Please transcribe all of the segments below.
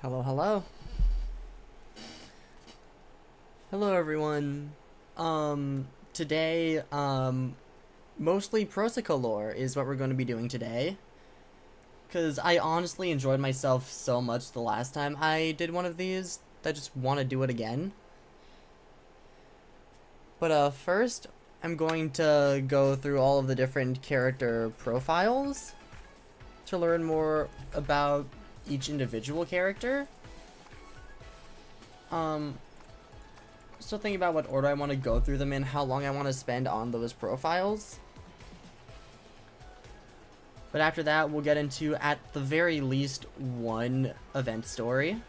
Hello, hello. Hello, everyone. Today, mostly Prosica lore is what we're going to be doing today. Because I honestly enjoyed myself so much the last time I did one of these, I just want to do it again. But, first, I'm going to go through all of the different character profiles to learn more about each individual character. Still thinking about what order I want to go through them in, how long I want to spend on those profiles. But after that, we'll get into, at the very least, one event story.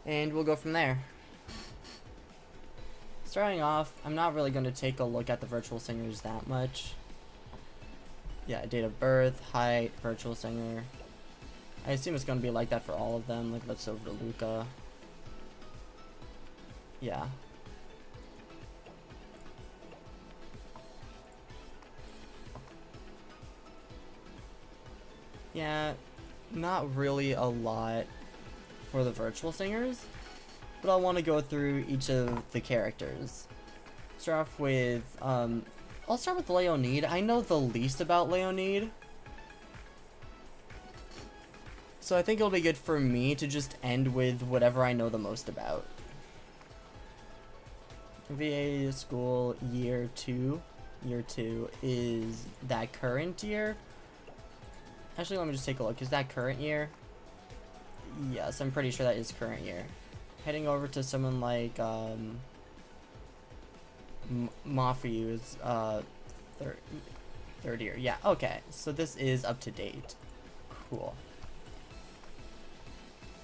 And we'll go from there. Starting off, I'm not really going to take a look at the virtual singers that much. Yeah, date of birth, height, virtual singer. I assume it's going to be like that for all of them. Like, let's over to Luca. Yeah. Yeah, not really a lot for the virtual singers, but I'll want to go through each of the characters. Start off with, I'll start with Leonid. I know the least about Leonid, so I think it'll be good for me to just end with whatever I know the most about. VA school year 2. Year 2 is that current year? Actually, let me just take a look. Is that current year? Yes, I'm pretty sure that is current year. Heading over to someone like Mafiu's third year. Yeah, okay. So this is up to date. Cool.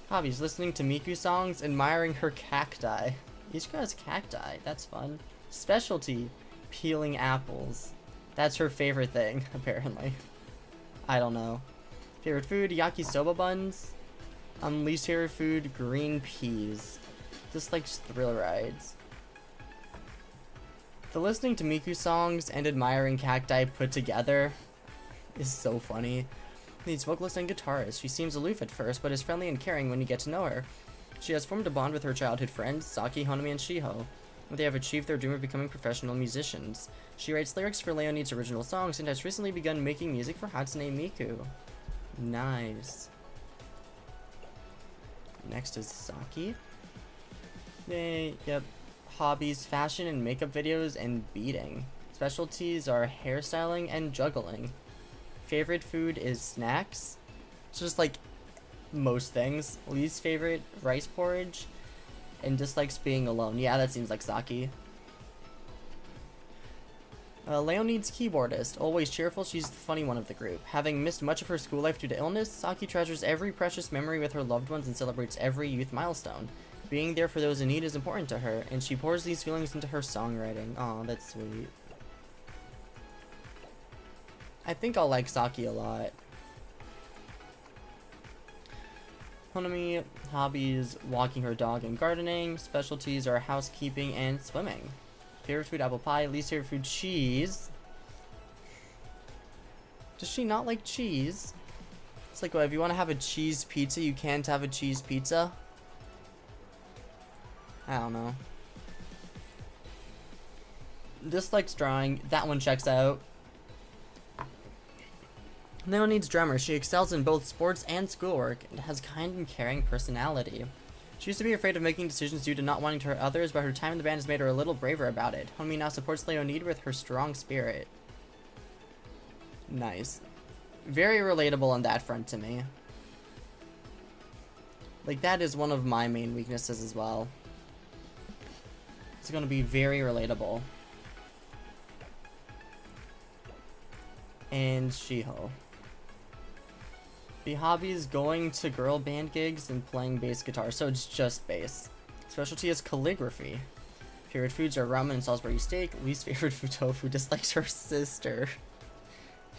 Hobbies: listening to Miku songs, admiring her cacti. Each girl has cacti. That's fun. Specialty: peeling apples. That's her favorite thing, apparently. I don't know. Favorite food: yakisoba buns. Least favorite food: green peas. Dislikes thrill rides. The listening to Miku songs and admiring cacti put together is so funny. Needs vocalist and guitarist. She seems aloof at first, but is friendly and caring when you get to know her. She has formed a bond with her childhood friends, Saki, Hanami, and Shiho. They have achieved their dream of becoming professional musicians. She writes lyrics for Leonid's original songs and has recently begun making music for Hatsune Miku. Nice. Next is Saki. Yep. Hobbies: fashion and makeup videos and beading. Specialties are hairstyling and juggling. Favorite food is snacks. It's just like most things. Least favorite: rice porridge. And dislikes being alone. Yeah, that seems like Saki. Leonid's keyboardist. Always cheerful, she's the funny one of the group. Having missed much of her school life due to illness, Saki treasures every precious memory with her loved ones and celebrates every youth milestone. Being there for those in need is important to her, and she pours these feelings into her songwriting. Aw, that's sweet. I think I'll like Saki a lot. Hanami: hobbies: walking her dog and gardening. Specialties are housekeeping and swimming. Favorite food: apple pie. Least favorite food: cheese. Does she not like cheese? It's like, what, if you want to have a cheese pizza, you can't have a cheese pizza? I don't know. Dislikes drawing. That one checks out. Leonid's drummer. She excels in both sports and schoolwork and has kind and caring personality. She used to be afraid of making decisions due to not wanting to hurt others, but her time in the band has made her a little braver about it. Hanami now supports Leonid with her strong spirit. Nice. Very relatable on that front to me. Like, that is one of my main weaknesses as well. It's gonna be very relatable. And Shiho. The hobbies: going to girl band gigs and playing bass guitar, so it's just bass. Specialty is calligraphy. Favorite foods are ramen and Salisbury steak. Least favorite food: tofu. Dislikes her sister.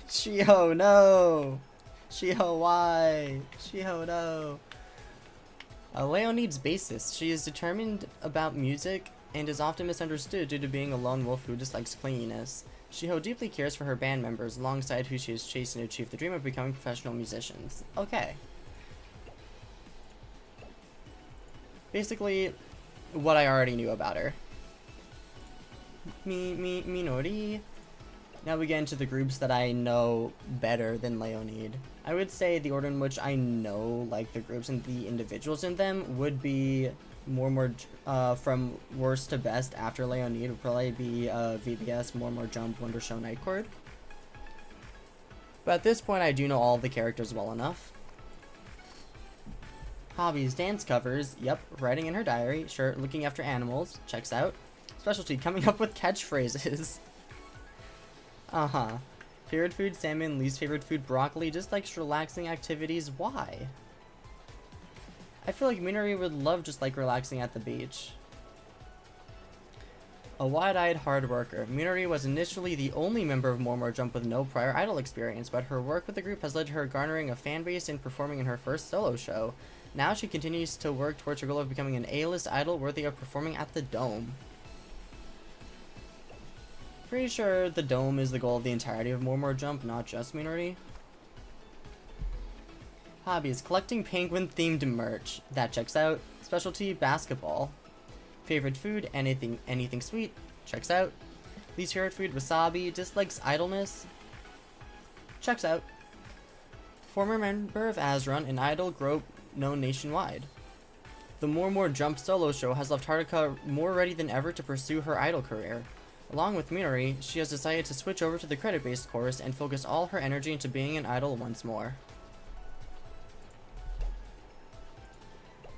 Shiho, no! Shiho, why? Shiho, no! Leonid's bassist. She is determined about music and is often misunderstood due to being a lone wolf who dislikes clinginess. Shiho deeply cares for her band members, alongside who she is chasing to achieve the dream of becoming professional musicians. Okay. Basically, what I already knew about her. Minori. Now we get into the groups that I know better than Leonid. I would say the order in which I know, like, the groups and the individuals in them would be more from worst to best after Leonid would probably be VBS, more Jump, Wonder Show, Night Court. But at this point I do know all of the characters well enough. Hobbies, dance covers, yep, writing in her diary, sure, looking after animals, checks out. Specialty, coming up with catchphrases. Favorite food, salmon, least favorite food, broccoli, just likes relaxing activities, why? I feel like Minori would love just like relaxing at the beach. A wide-eyed hard worker. Minori was initially the only member of More Jump with no prior idol experience, but her work with the group has led to her garnering a fan base and performing in her first solo show. Now she continues to work towards her goal of becoming an A-list idol worthy of performing at the Dome. Pretty sure the Dome is the goal of the entirety of More Jump, not just Minori. Hobbies, collecting penguin-themed merch. That checks out. Specialty, basketball. Favorite food, anything sweet. Checks out. Least favorite food, wasabi. Dislikes idleness. Checks out. Former member of Azrun, an idol group known nationwide. The More Jump solo show has left Haruka more ready than ever to pursue her idol career. Along with Minori, she has decided to switch over to the credit-based course and focus all her energy into being an idol once more.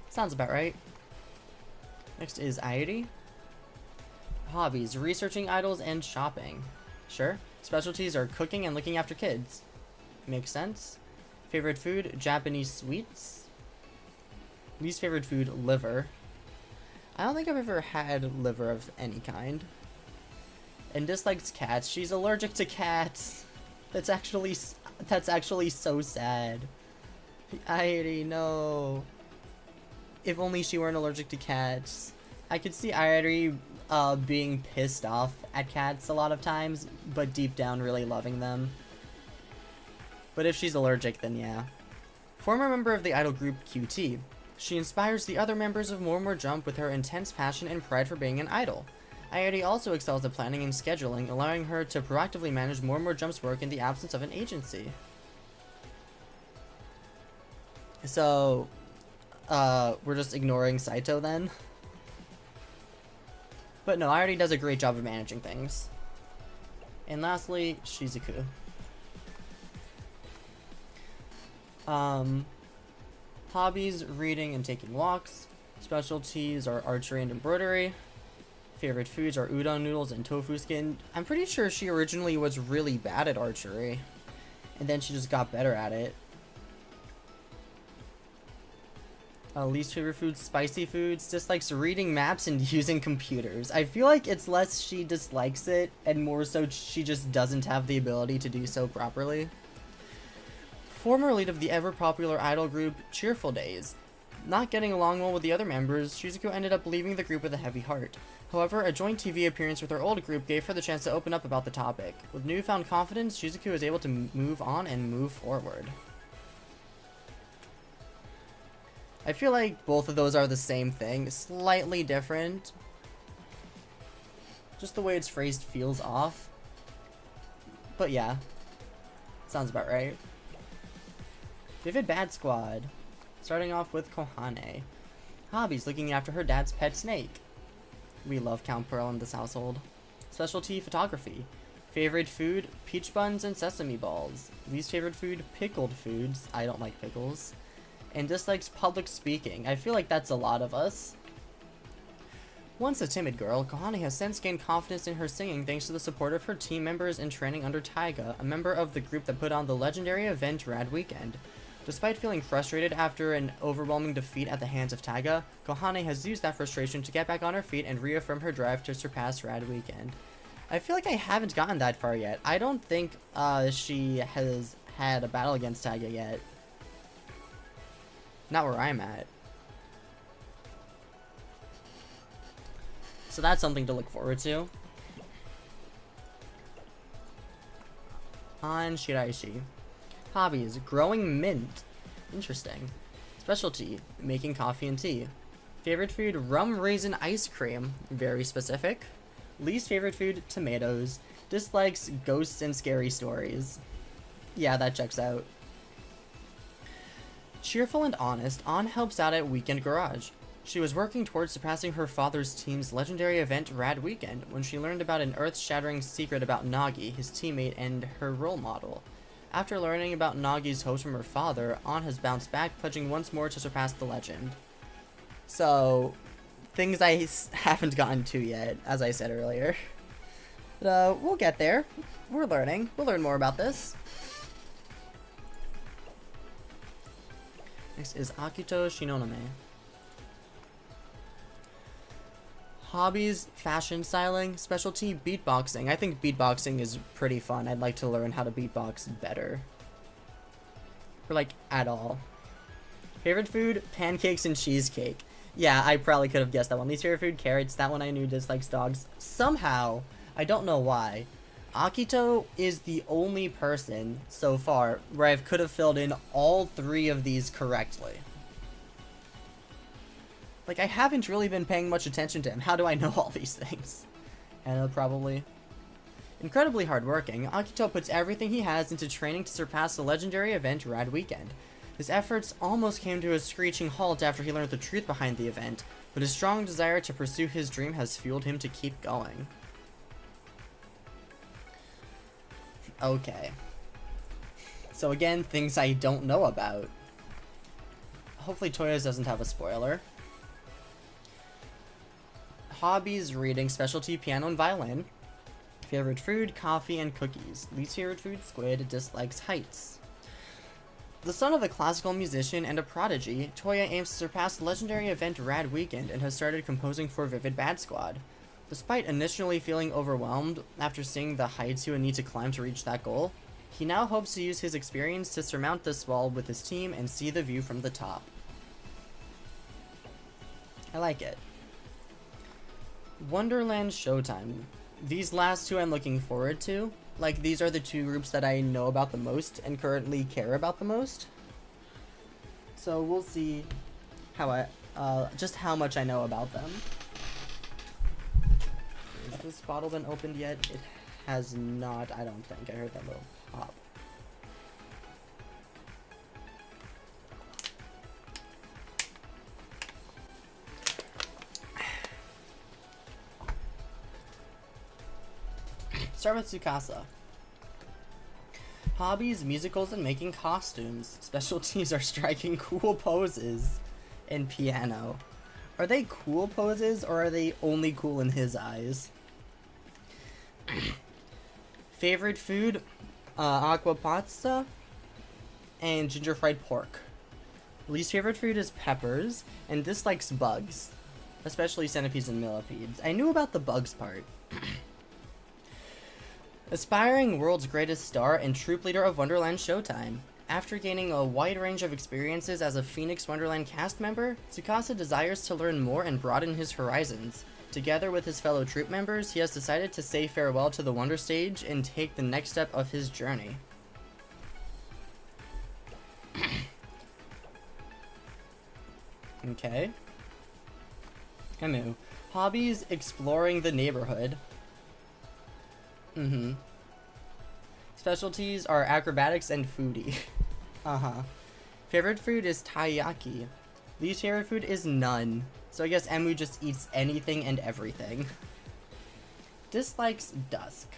Sounds about right. Next is Airi. Hobbies, researching idols and shopping. Sure. Specialties are cooking and looking after kids. Makes sense. Favorite food, Japanese sweets. Least favorite food, liver. I don't think I've ever had liver of any kind. And dislikes cats. She's allergic to cats. That's actually so sad. Airi, no. If only she weren't allergic to cats. I could see Airi being pissed off at cats a lot of times, but deep down really loving them. But if she's allergic, then yeah. Former member of the idol group QT. She inspires the other members of More Jump with her intense passion and pride for being an idol. Airi also excels at planning and scheduling, allowing her to proactively manage More Jump's work in the absence of an agency. So, we're just ignoring Saito then? But no, Airi does a great job of managing things. And lastly, Shizuku. Hobbies, reading and taking walks. Specialties are archery and embroidery. Favorite foods are udon noodles and tofu skin. I'm pretty sure she originally was really bad at archery, and then she just got better at it. Least favorite foods, spicy foods. Dislikes reading maps and using computers. I feel like it's less she dislikes it, and more so she just doesn't have the ability to do so properly. Former lead of the ever-popular idol group, Cheerful Days. Not getting along well with the other members, Shizuku ended up leaving the group with a heavy heart. However, a joint TV appearance with her old group gave her the chance to open up about the topic. With newfound confidence, Shizuku is able to move on and move forward. I feel like both of those are the same thing, slightly different. Just the way it's phrased feels off. But yeah, sounds about right. Vivid Bad Squad. Starting off with Kohane. Hobbies, looking after her dad's pet snake. We love Count Pearl in this household. Specialty, photography. Favorite food, peach buns and sesame balls. Least favorite food, pickled foods. I don't like pickles. And dislikes public speaking. I feel like that's a lot of us. Once a timid girl, Kohane has since gained confidence in her singing thanks to the support of her team members in training under Taiga, a member of the group that put on the legendary event Rad Weekend. Despite feeling frustrated after an overwhelming defeat at the hands of Taiga, Kohane has used that frustration to get back on her feet and reaffirm her drive to surpass Rad Weekend. I feel like I haven't gotten that far yet. I don't think she has had a battle against Taiga yet. Not where I'm at. So that's something to look forward to. On Shiraishi. Hobbies, growing mint. Interesting. Specialty, making coffee and tea. Favorite food, rum raisin ice cream. Very specific. Least favorite food, tomatoes. Dislikes ghosts and scary stories. Yeah, that checks out. Cheerful and honest, An helps out at Weekend Garage. She was working towards surpassing her father's team's legendary event Rad Weekend when she learned about an earth-shattering secret about Nagi, his teammate and her role model. After learning about Nagi's hopes from her father, An has bounced back, pledging once more to surpass the legend. So, things I haven't gotten to yet, as I said earlier. But, we'll get there. We're learning. We'll learn more about this. Next is Akito Shinonome. Hobbies, fashion styling, specialty, beatboxing. I think beatboxing is pretty fun. I'd like to learn how to beatbox better. Or like, at all. Favorite food, pancakes and cheesecake. Yeah, I probably could have guessed that one. Least favorite food, carrots. That one I knew. Dislikes dogs. Somehow, I don't know why, Akito is the only person so far where I could have filled in all three of these correctly. Like, I haven't really been paying much attention to him. How do I know all these things? And probably. Incredibly hardworking, Akito puts everything he has into training to surpass the legendary event Rad Weekend. His efforts almost came to a screeching halt after he learned the truth behind the event, but his strong desire to pursue his dream has fueled him to keep going. Okay. So again, things I don't know about. Hopefully Toyo's doesn't have a spoiler. Hobbies, reading, specialty, piano and violin. Favorite food, coffee and cookies. Least favorite food, squid. Dislikes heights. The son of a classical musician and a prodigy, Toya aims to surpass the legendary event Rad Weekend and has started composing for Vivid Bad Squad. Despite initially feeling overwhelmed after seeing the heights he would need to climb to reach that goal, he now hopes to use his experience to surmount this wall with his team and see the view from the top. I like it. Wonderland Showtime. These last two I'm looking forward to. Like, these are the two groups that I know about the most and currently care about the most. So we'll see how just how much I know about them. Has this bottle been opened yet? It has not, I don't think. I heard that little pop. Start with Tsukasa. Hobbies, musicals, and making costumes. Specialties are striking cool poses and piano. Are they cool poses, or are they only cool in his eyes? Favorite food, aqua pasta and ginger fried pork. Least favorite food is peppers, and dislikes bugs, especially centipedes and millipedes. I knew about the bugs part. Aspiring world's greatest star and troop leader of Wonderland Showtime. After gaining a wide range of experiences as a Phoenix Wonderland cast member, Tsukasa desires to learn more and broaden his horizons. Together with his fellow troop members, he has decided to say farewell to the Wonder Stage and take the next step of his journey. Okay. Emu. Hobbies, exploring the neighborhood. Specialties are acrobatics and foodie. Favorite food is taiyaki. Least favorite food is none. So I guess Emu just eats anything and everything. Dislikes dusk.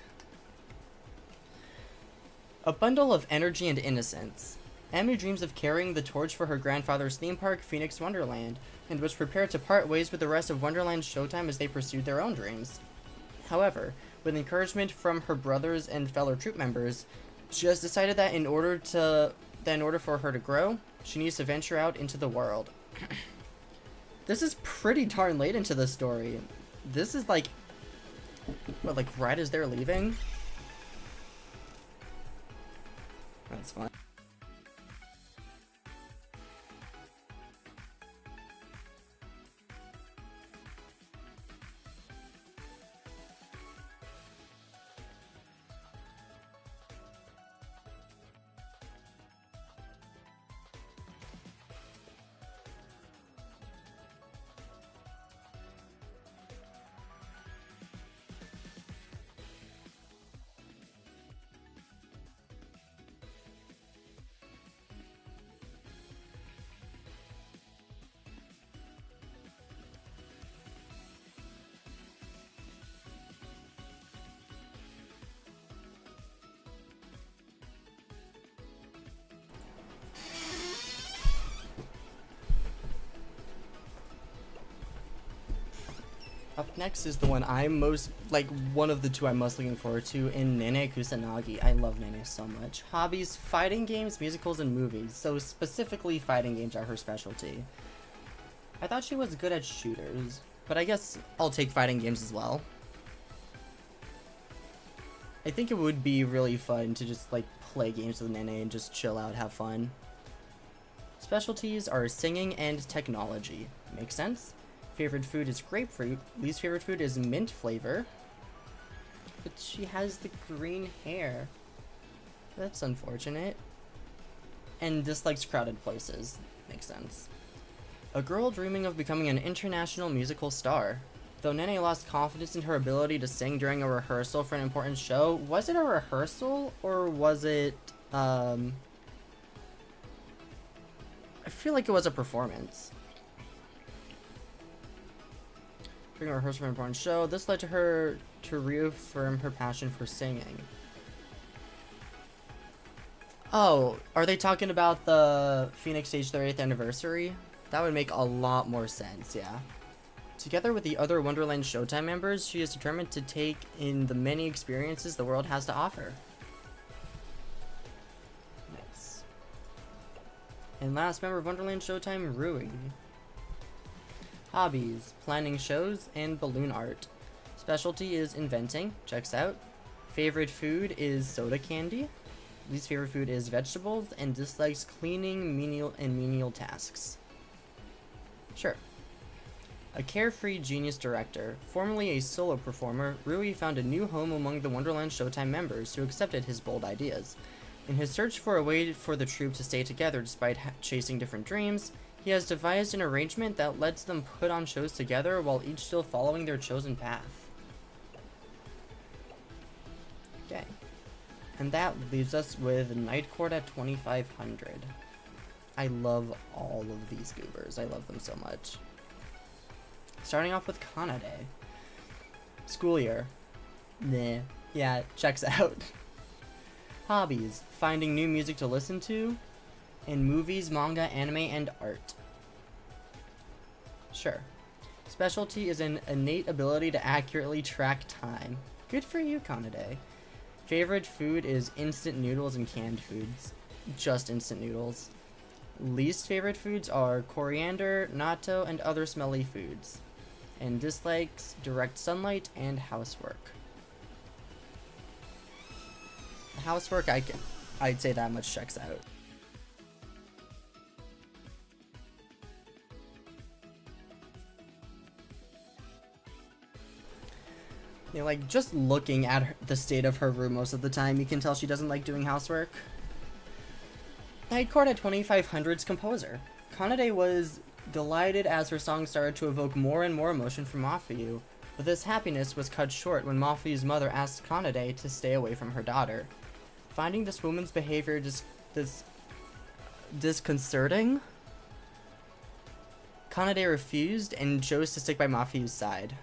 A bundle of energy and innocence. Emu dreams of carrying the torch for her grandfather's theme park, Phoenix Wonderland, and was prepared to part ways with the rest of Wonderland Showtime as they pursued their own dreams. However, with encouragement from her brothers and fellow troop members, she has decided that in order for her to grow, she needs to venture out into the world. This is pretty darn late into the story. This is like, what, like right as they're leaving? That's fine. Up next is the one I'm most, like, one of the two I'm most looking forward to in Nene Kusanagi. I love Nene so much. Hobbies, fighting games, musicals, and movies. So specifically fighting games are her specialty. I thought she was good at shooters, but I guess I'll take fighting games as well. I think it would be really fun to just, like, play games with Nene and just chill out, have fun. Specialties are singing and technology. Makes sense? Favorite food is grapefruit. Least favorite food is mint flavor. But she has the green hair. That's unfortunate. And dislikes crowded places. Makes sense. A girl dreaming of becoming an international musical star. Though Nene lost confidence in her ability to sing during a rehearsal for an important show, was it a rehearsal or was it, I feel like it was a performance. During a rehearsal for an important show, this led to her to reaffirm her passion for singing. Oh, are they talking about the Phoenix Stage 30th anniversary? That would make a lot more sense, yeah. Together with the other Wonderland Showtime members, she is determined to take in the many experiences the world has to offer. Nice. And last member of Wonderland Showtime, Rui. Hobbies, planning shows, and balloon art. Specialty is inventing, checks out. Favorite food is soda candy. Least favorite food is vegetables, and dislikes cleaning, menial tasks. Sure. A carefree genius director, formerly a solo performer, Rui found a new home among the Wonderland Showtime members who accepted his bold ideas. In his search for a way for the troupe to stay together despite chasing different dreams, he has devised an arrangement that lets them put on shows together while each still following their chosen path. Okay. And that leaves us with Night Court at 2500. I love all of these goobers. I love them so much. Starting off with Kanade. School year. Nah. Yeah, checks out. Hobbies. Finding new music to listen to. And movies, manga, anime, and art. Sure. Specialty is an innate ability to accurately track time. Good for you, Kanade. Favorite food is instant noodles and canned foods. Just instant noodles. Least favorite foods are coriander, natto, and other smelly foods. And dislikes direct sunlight and housework. Housework, I'd say that much checks out. You know, like, just looking at the state of her room most of the time, you can tell she doesn't like doing housework. Night Court at 2500's composer. Kanade was delighted as her song started to evoke more and more emotion from Mafuyu, but this happiness was cut short when Mafuyu's mother asked Kanade to stay away from her daughter. Finding this woman's behavior disconcerting, Kanade refused and chose to stick by Mafuyu's side.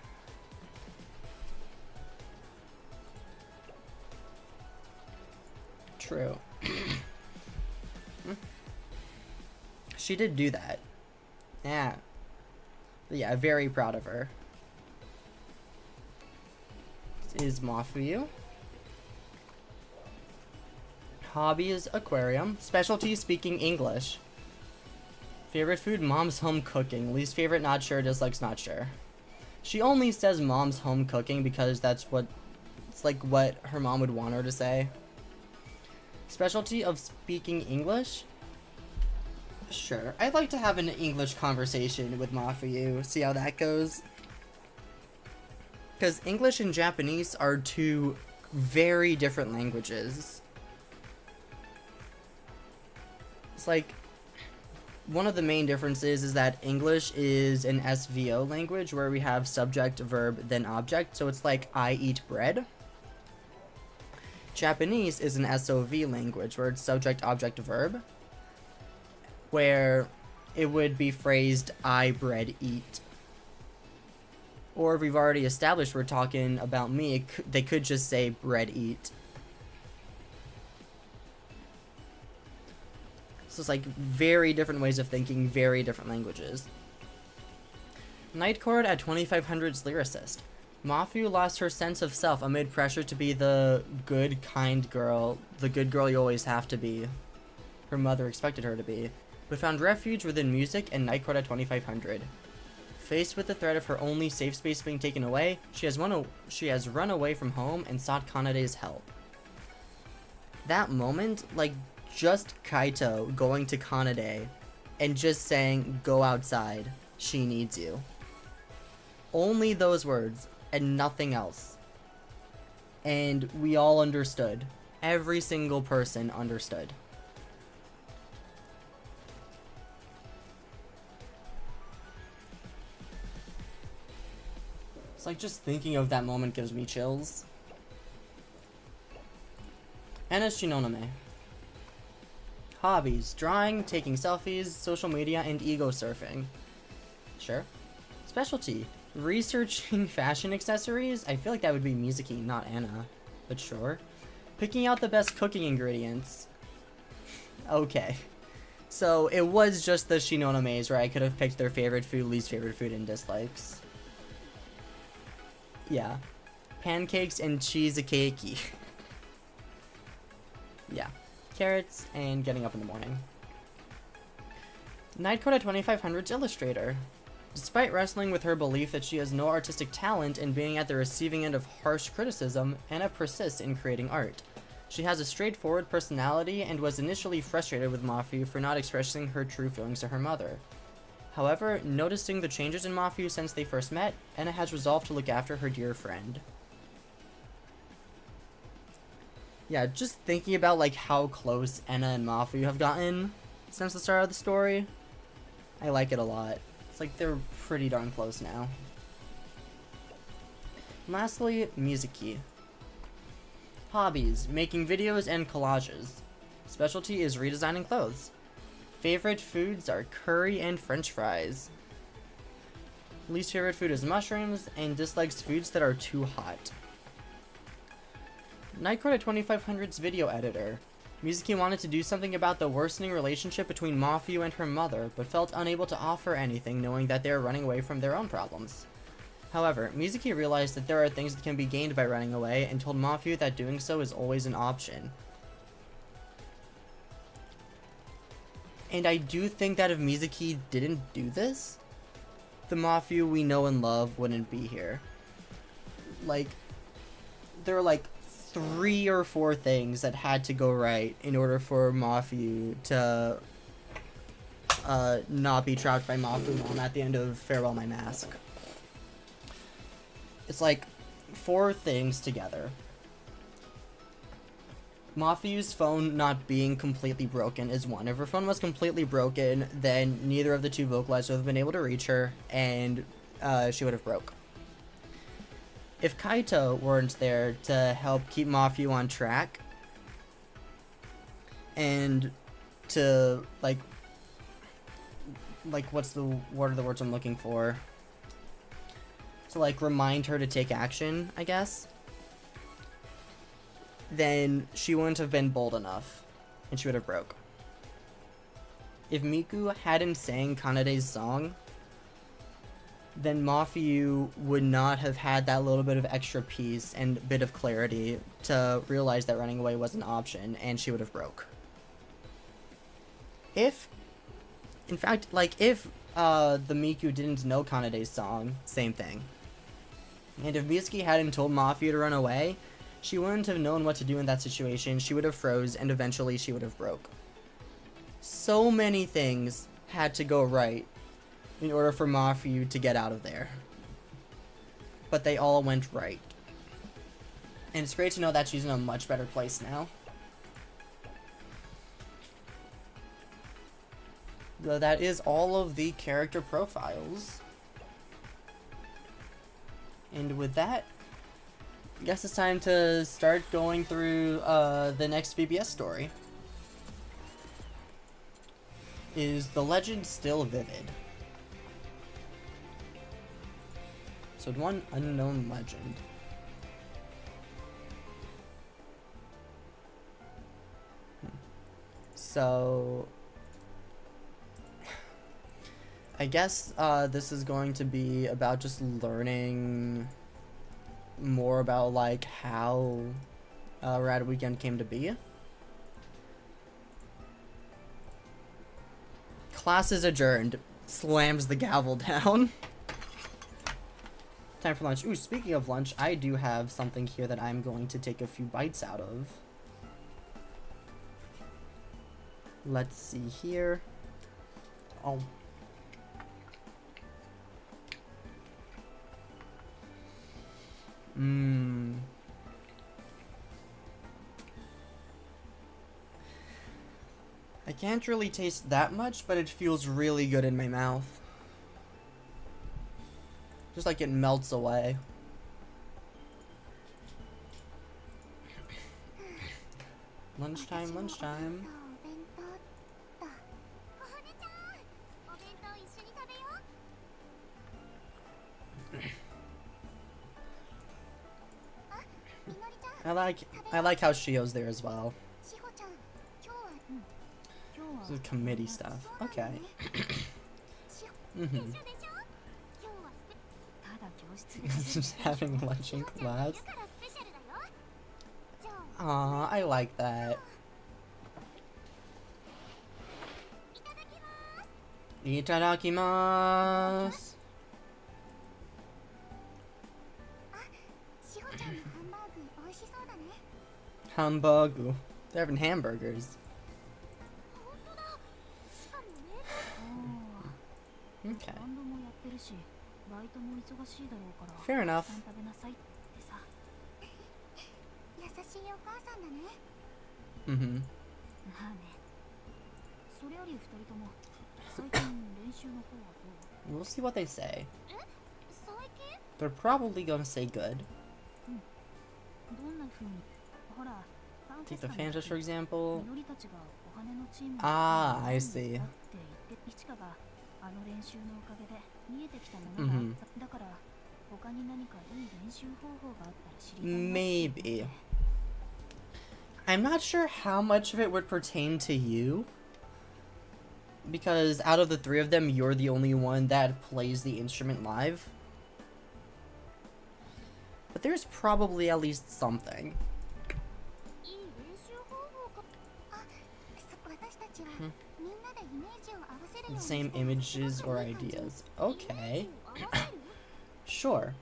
True. She did do that. Yeah. But yeah, very proud of her. This is Mafuyu. Hobby is aquarium. Specialty, speaking English. Favorite food, mom's home cooking. Least favorite, not sure, dislikes, not sure. She only says mom's home cooking because it's like what her mom would want her to say. Specialty of speaking English? Sure. I'd like to have an English conversation with Mafuyu, see how that goes. Because English and Japanese are two very different languages. It's like, one of the main differences is that English is an SVO language where we have subject, verb, then object, so it's like, I eat bread. Japanese is an SOV language where it's subject, object, verb, where it would be phrased, I bread eat. Or if we've already established we're talking about me, they could just say bread eat. So it's like very different ways of thinking, very different languages. Night Court at 2500's lyricist. Mafu lost her sense of self amid pressure to be the good, kind girl, the good girl you always have to be. Her mother expected her to be, but found refuge within music and Night Court at 2500. Faced with the threat of her only safe space being taken away, she has run away from home and sought Kanade's help. That moment, like, just Kaito going to Kanade and just saying, "Go outside, she needs you." Only those words and nothing else. And we all understood. Every single person understood. It's like just thinking of that moment gives me chills. Anna Shinonome. Hobbies: drawing, taking selfies, social media, and ego surfing. Sure. Specialty: researching fashion accessories. I feel like that would be Mizuki, not Anna, but sure. Picking out the best cooking ingredients. Okay. So it was just the Shinonomes where I could have picked their favorite food, least favorite food, and dislikes. Yeah. Pancakes and cheesecakey. Yeah. Carrots and getting up in the morning. Night Court at 2500's illustrator. Despite wrestling with her belief that she has no artistic talent and being at the receiving end of harsh criticism, Anna persists in creating art. She has a straightforward personality and was initially frustrated with Mafu for not expressing her true feelings to her mother. However, noticing the changes in Mafu since they first met, Anna has resolved to look after her dear friend. Yeah, just thinking about like how close Anna and Mafu have gotten since the start of the story, I like it a lot. It's like they're pretty darn close now. And lastly, Mizuki. Hobbies: making videos and collages. Specialty is redesigning clothes. Favorite foods are curry and french fries. Least favorite food is mushrooms, and dislikes foods that are too hot. Night Court at 2500's video editor. Mizuki wanted to do something about the worsening relationship between Mafu and her mother, but felt unable to offer anything knowing that they are running away from their own problems. However, Mizuki realized that there are things that can be gained by running away and told Mafu that doing so is always an option. And I do think that if Mizuki didn't do this, the Mafu we know and love wouldn't be here. Like, there are like 3 or 4 things that had to go right in order for Mafu to not be trapped by Mafu Mom at the end of Farewell My Mask. It's like 4 things together. Mafu's phone not being completely broken is one. If her phone was completely broken, then neither of the 2 vocalizers would have been able to reach her, and she would have broke. If Kaito weren't there to help keep Mafu on track, and to, like what are the words I'm looking for? To, like, remind her to take action, I guess, then she wouldn't have been bold enough, and she would have broke. If Miku hadn't sang Kanade's song, then Mafu would not have had that little bit of extra peace and bit of clarity to realize that running away was an option, and she would have broke. If the Miku didn't know Kanade's song, same thing. And if Mizuki hadn't told Mafu to run away, she wouldn't have known what to do in that situation. She would have froze, and eventually she would have broke. So many things had to go right in order for Mafu to get out of there. But they all went right. And it's great to know that she's in a much better place now. So that is all of the character profiles. And with that, I guess it's time to start going through the next VBS story. Is the legend still vivid? Episode 1, Unknown Legend. So, I guess this is going to be about just learning more about like how Rad Weekend came to be. Class is adjourned. Slams the gavel down. Time for lunch. Ooh, speaking of lunch, I do have something here that I'm going to take a few bites out of. Let's see here. Oh. I can't really taste that much, but it feels really good in my mouth. Just like it melts away. Lunchtime, lunchtime. I like how Shio's there as well. This is committee stuff. Okay. Just having lunch in class. Aw, I like that. Itadakimasu. Hamburger. They're having hamburgers. Okay. Fair enough. Mm-hmm. We'll see what they say. They're probably gonna say good. Take the Fantas for example. Ah, I see. Mm-hmm. Maybe. I'm not sure how much of it would pertain to you. Because out of the three of them, you're the only one that plays the instrument live. But there's probably at least something. The same images or ideas. Okay. Sure.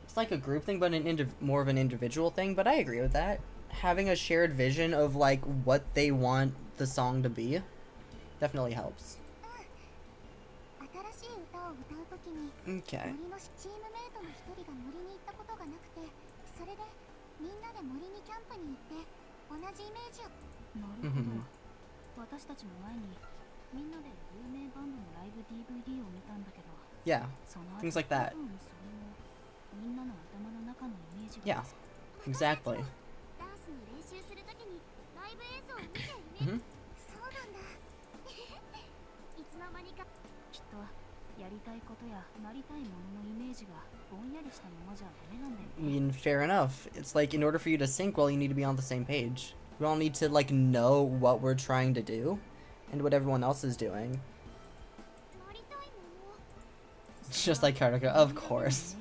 It's like a group thing, but more of an individual thing, but I agree with that. Having a shared vision of like what they want the song to be definitely helps. Okay. Mm-hmm. Yeah, things like that. Yeah, exactly. Mm-hmm. I mean, fair enough. It's like, in order for you to sync well, you need to be on the same page. We all need to, like, know what we're trying to do and what everyone else is doing. Just like Karaka, of course.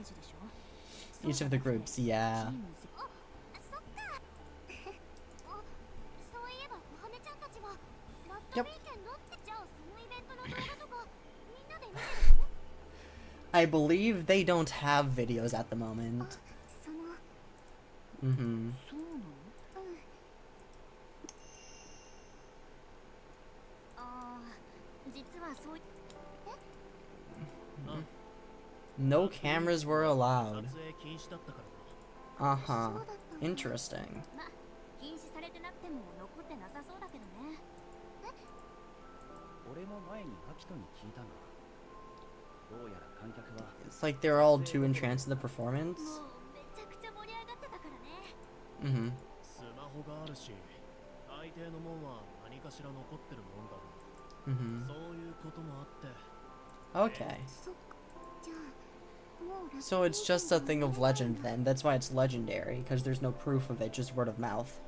Each of the groups, yeah. Yep. I believe they don't have videos at the moment. Mm-hmm. No cameras were allowed. Uh-huh. Interesting. It's like they're all too entranced in the performance. Mm-hmm. Mm-hmm. Okay. So it's just a thing of legend then. That's why it's legendary, because there's no proof of it, just word of mouth.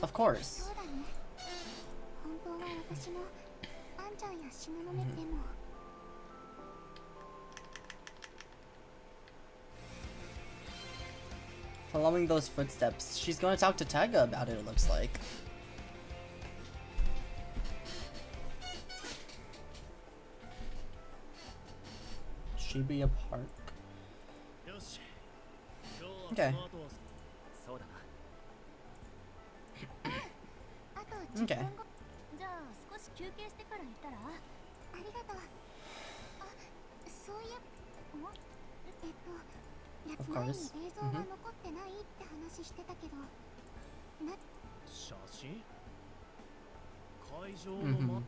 Of course. そうだね。本当は私もあんちゃんや東雲でも Following those footsteps, she's going to talk to Taiga about it, it looks like. Shibuya Park. Okay. あと10 Okay. 分後じゃあ少し休憩してから行ったらありがとうあそういえばOf 前に course. 映像が残ってないって話してたけど写真会場 Mhm. の、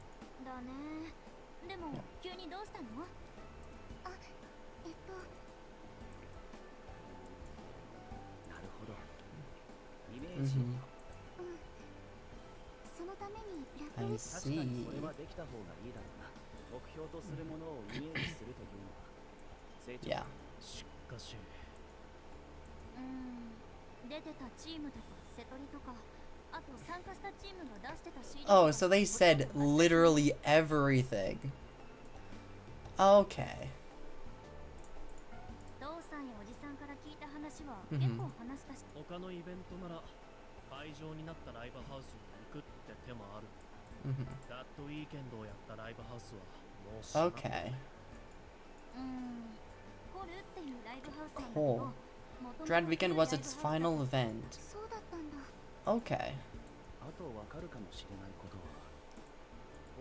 だねでも急にどうしたのあなるほどイメージ Mhm. そのためにラップ I ウィ 確かに see. それはできた方がいいだろうな目標とするものをイメージするというのは成長 Yeah. しかし出てたチームとか瀬戸りとかあと参加したチームが出してた CD Oh, so they said literally everything. Okay. 父さんやおじさんから聞いた話はうん結構話したし他のイベントなら会場になったライブハウスに行くって手もある Mhm. ラッドウィーケンドをやったライブハウスはもう知らなかった Okay. コルっていうライブハウスなんだけ Cool. ど Dread Weekend was its final event. そうだったんだ Okay. あとわかるかもしれないことは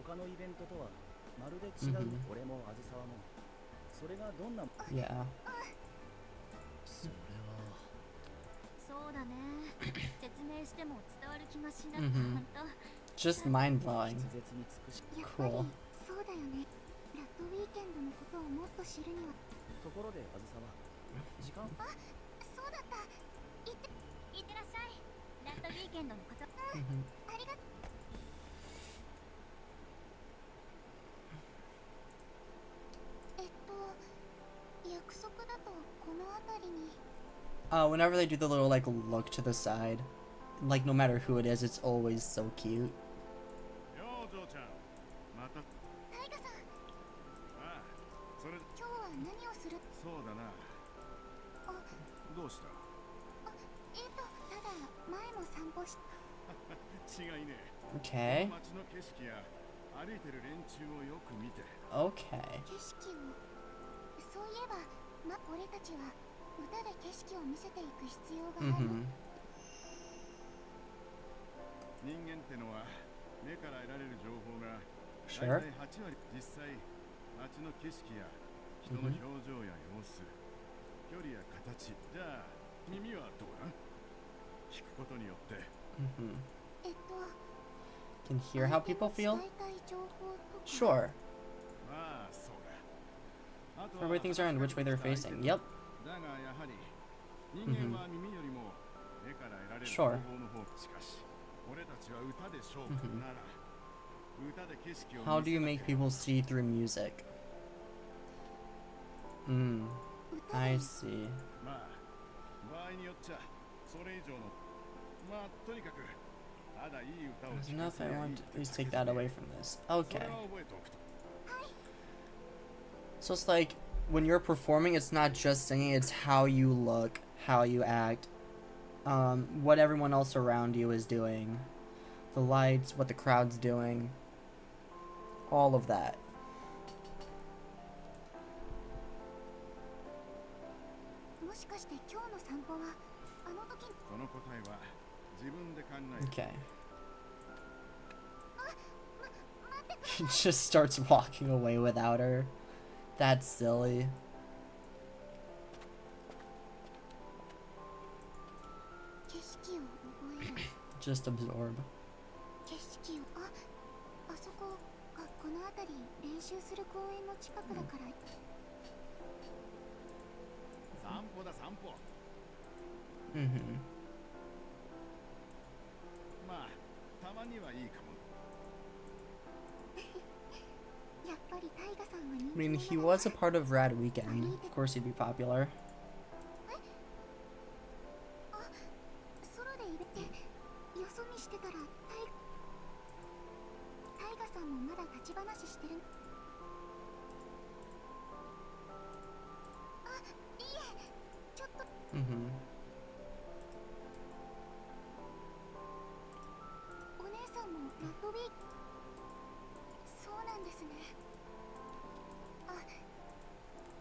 他のイベントとはまるで違う、俺もあずさわもそれがどんな Yeah. それはそうだね説明しても伝わる気がしなくてうんほんと Just mind blowing. 筆舌に尽くしやっぱり Cool. そうだよねラッドウィーケンドのことをもっと知るにはところであずさは時間そうだったいってらっしゃいラッドウィーケンドのこと Mhm. ありがと約束だとこの辺りに Whenever they do the little like look to the side, like no matter who it is, it's always so cute. よう、ゾウちゃん。また。タイガさんああ、それ、今日は何をするそうだな。どうしたただ前も散歩し違いね。 Okay. 街の景色や歩いてる連中をよく見て。 Okay. 景色をそういえば俺たちは歌で景色を見せていく必要がある、 Mhm. 人間ってのは目から得られる情報が Sure. 大体8割。実際、街の景色や人の表情や様子、距離や形。じゃあ、耳はどうだ？聞くことによって。 Mhm. えっと Can hear how people 伝 feel? えたい情報とか Sure. まあ、そうだ。あと Where things are and which way they're facing. Yep. だがやはり人間は耳よりも目から得られる Sure. 情報の方。しかし俺たちは歌で勝負なら歌で景色を How do you 見 make せなければ people see through music? I see. まあ場合によっちゃそれ以上のまあとにかくただいい歌を There's 聴か enough せ I りゃいい want っ to て please だけ take で that ね away from this. そ Okay. れは覚えておくと So it's like when you're performing, it's not just singing, it's how you look, how you act, what everyone else around you is doing, the lights, what the crowd's doing, all of that. もしかして今日の散歩はあの時その答えは自分で考える Okay. He just starts walking away without her. That's silly. 景色を覚える Just absorb. 景色をあそこがこの辺り練習する公園の近くだから 散歩だ散歩 Mm-hmm. まあたまにはいいかもやっぱりタイガさんは人 I 気 mean, 者 he だ was a part of Rad Weekend. Of course, he'd be popular. ソロでいるってよそ見してたですね。あ、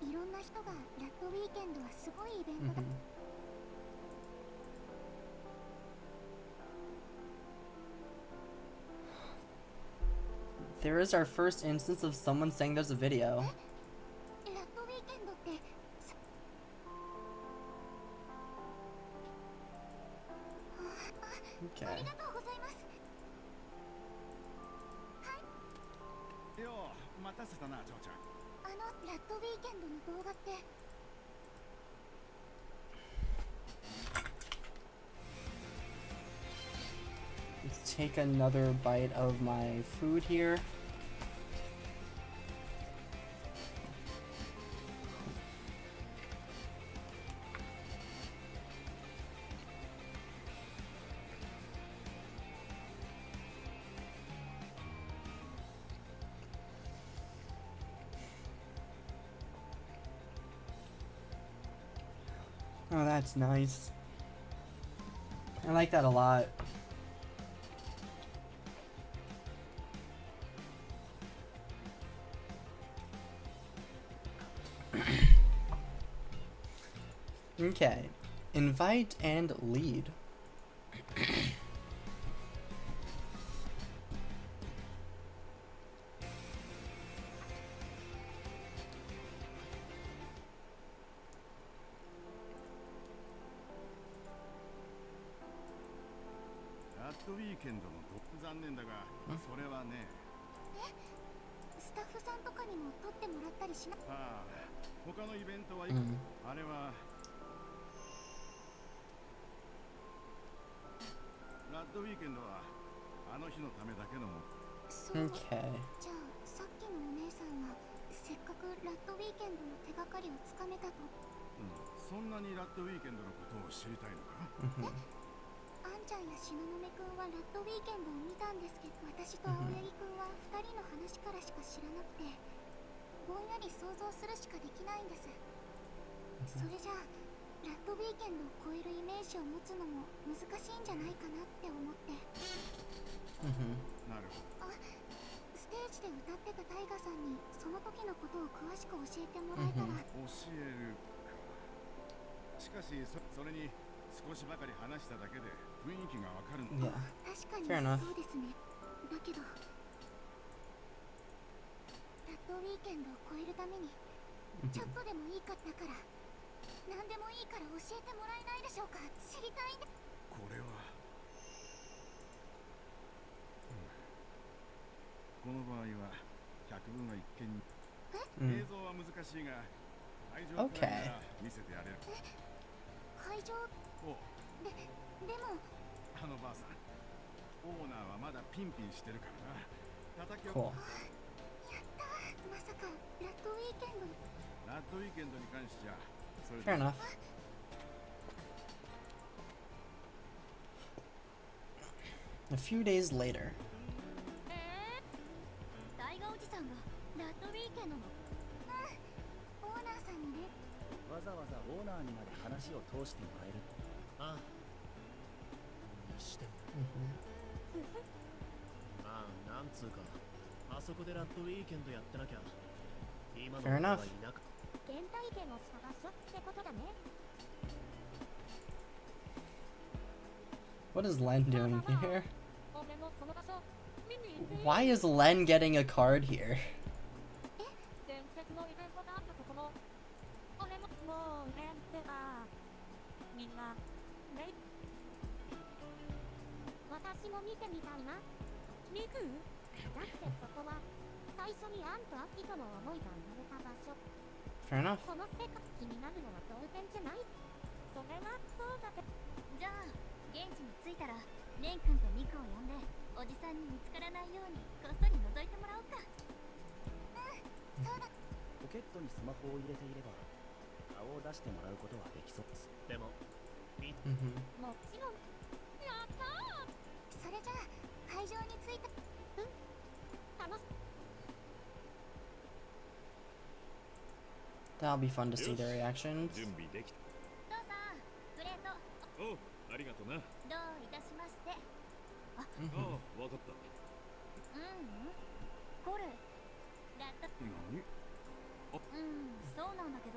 いろんな人がラットウィーケンドはすごいイベントだ。There is our first instance of someone saying there's a video. ラットウィーケンドってあ Okay. りがとうございます。よう待たせたな嬢ちゃん。ラットウィーケンドの動画って Let's take another bite of my food here. Oh, that's nice. I like that a lot. Okay. Invite and lead.ラットウィーケンドの残念だが、それはね。スタッフさんとかにも撮ってもらったりしな。ああ、他のイベントは、あれはラットウィーケンドはあの日のためだけのも。そう。 Okay. じゃあさっきのお姉さんはせっかくラットウィーケンドの手がかりをつかめたと。そんなにラットウィーケンドのことを知りたいのか？あんちゃんや東雲くんはラットウィーケンドを見たんですけど、私と青柳くんは2人の話からしか知らなくて、ぼんやり想像するしかできないんです。それじゃあラットウィーケンドを超えるイメージを持つのも難しいんじゃないかなって思って。なるほど。ステージで歌ってたタイガさんにその時のことを詳しく教えてもらえたら。教えるか。しかしそれに少しばかり話しただけで雰囲気がわかるんだ。Yeah. 確かに Fair enough. そうですね。だけどラットウィーケンドを超えるためにちょっとでもいいかったから何でもいいから教えてもらえないでしょうか。知りたいんで。これは、この場合は百分は一見に、映像は難しいが会場くらいなら見せてやれる。会場おでもあのばあさん、オーナーはまだピンピンしてるからな。叩き Cool. やったー。まさかラットウィーケンドに。ラットウィーケンドに関しちゃそれ Fair で enough. A few days later. タイガおじさんがラットウィーケンドの。オーナーさんにね。わざわざオーナーにまで話を通してもらえる。ああ。にしても。まあ、なんつうか、あそこでラットウィーケンドやってなきゃ、今の Fair 俺は enough. いなかった。原体験を探すってことだね。 What is Len doing here? 俺もその場所見に行っていい？ Why is Len getting a card here? 伝説のイベントがあったところ。俺ももうレンってばみんなね。私も見てみたいな。ミク？だってそこは最初にアンとアキトの思いが生まれた場所。 Fair enough. この世界気になるのは当然じゃない。それがそうだけど。じゃあ現地に着いたらレン君とミクを呼んでおじさんに見つからないようにこっそり覗いてもらおうか。そうだ。ポケットにスマホを入れていれば顔を出してもらうことはできそうです。でも、Mm-hmm. もちろん。やったー。それじゃあ会場に着いた。楽し。 That'll be fun to see their reactions. 準備できた。どうぞプレート。おう、ありがとな。どういたしまして。ああ、わかった。コル、そうなんだけど、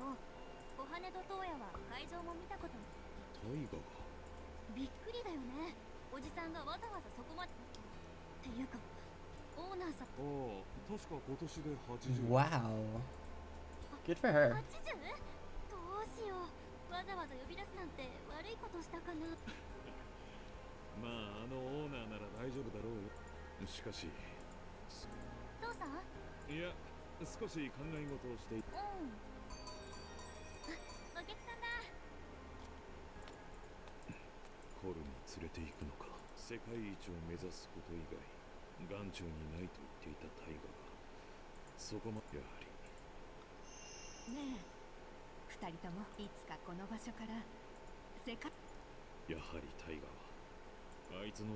小羽と東野は会場も見たこと。タイガがびっくりだよね。おじさんがわざわざそこまで。っていうか、オーナーさん。ああ、確か今年で80。 Wow. Good for her. 80? どうしよう。わざわざ呼び出すなんて悪いことしたかな。まあ、オーナーなら大丈夫だろうよ。しかし、父さん？いや、少し考え事をしていた。うん。お客さんだ。ホルに連れて行くのか。世界一を目指すこと以外眼中にないと言っていたタイガがそこまでやはりねえ、二人ともいつかこの場所から世界。やはりタイガはあいつの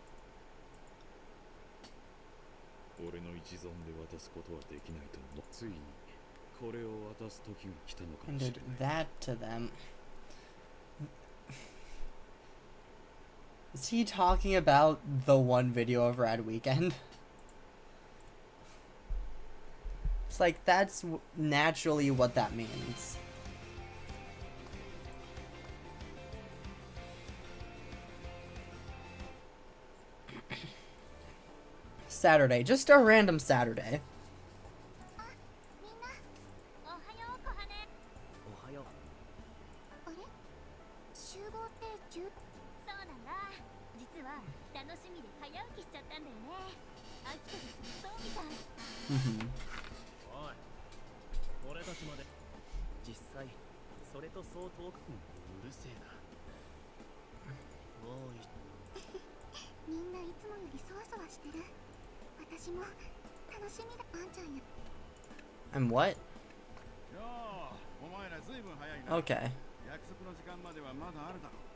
俺の一存で渡すことはできないと思う。ついにこれを渡す時が来たのか And もし did れない。 that to them. Is he talking about the one video of Rad Weekend? It's like, that's naturally what that means. Saturday, just a random Saturday. みんな、おはよう、小羽。おはよう。あれ？集合って10？そうなんだ。実は楽しみで早起きしちゃったんだよね。秋田でそうみたい。Mhm. おい、俺たちまで。実際それとそう遠く。うるせえな。もうみんないつもよりそわそわしてる。私も楽しみだ。あんちゃんや。And what? よー、お前らずいぶん早いな。 Okay. 約束の時間まではまだあるだろう。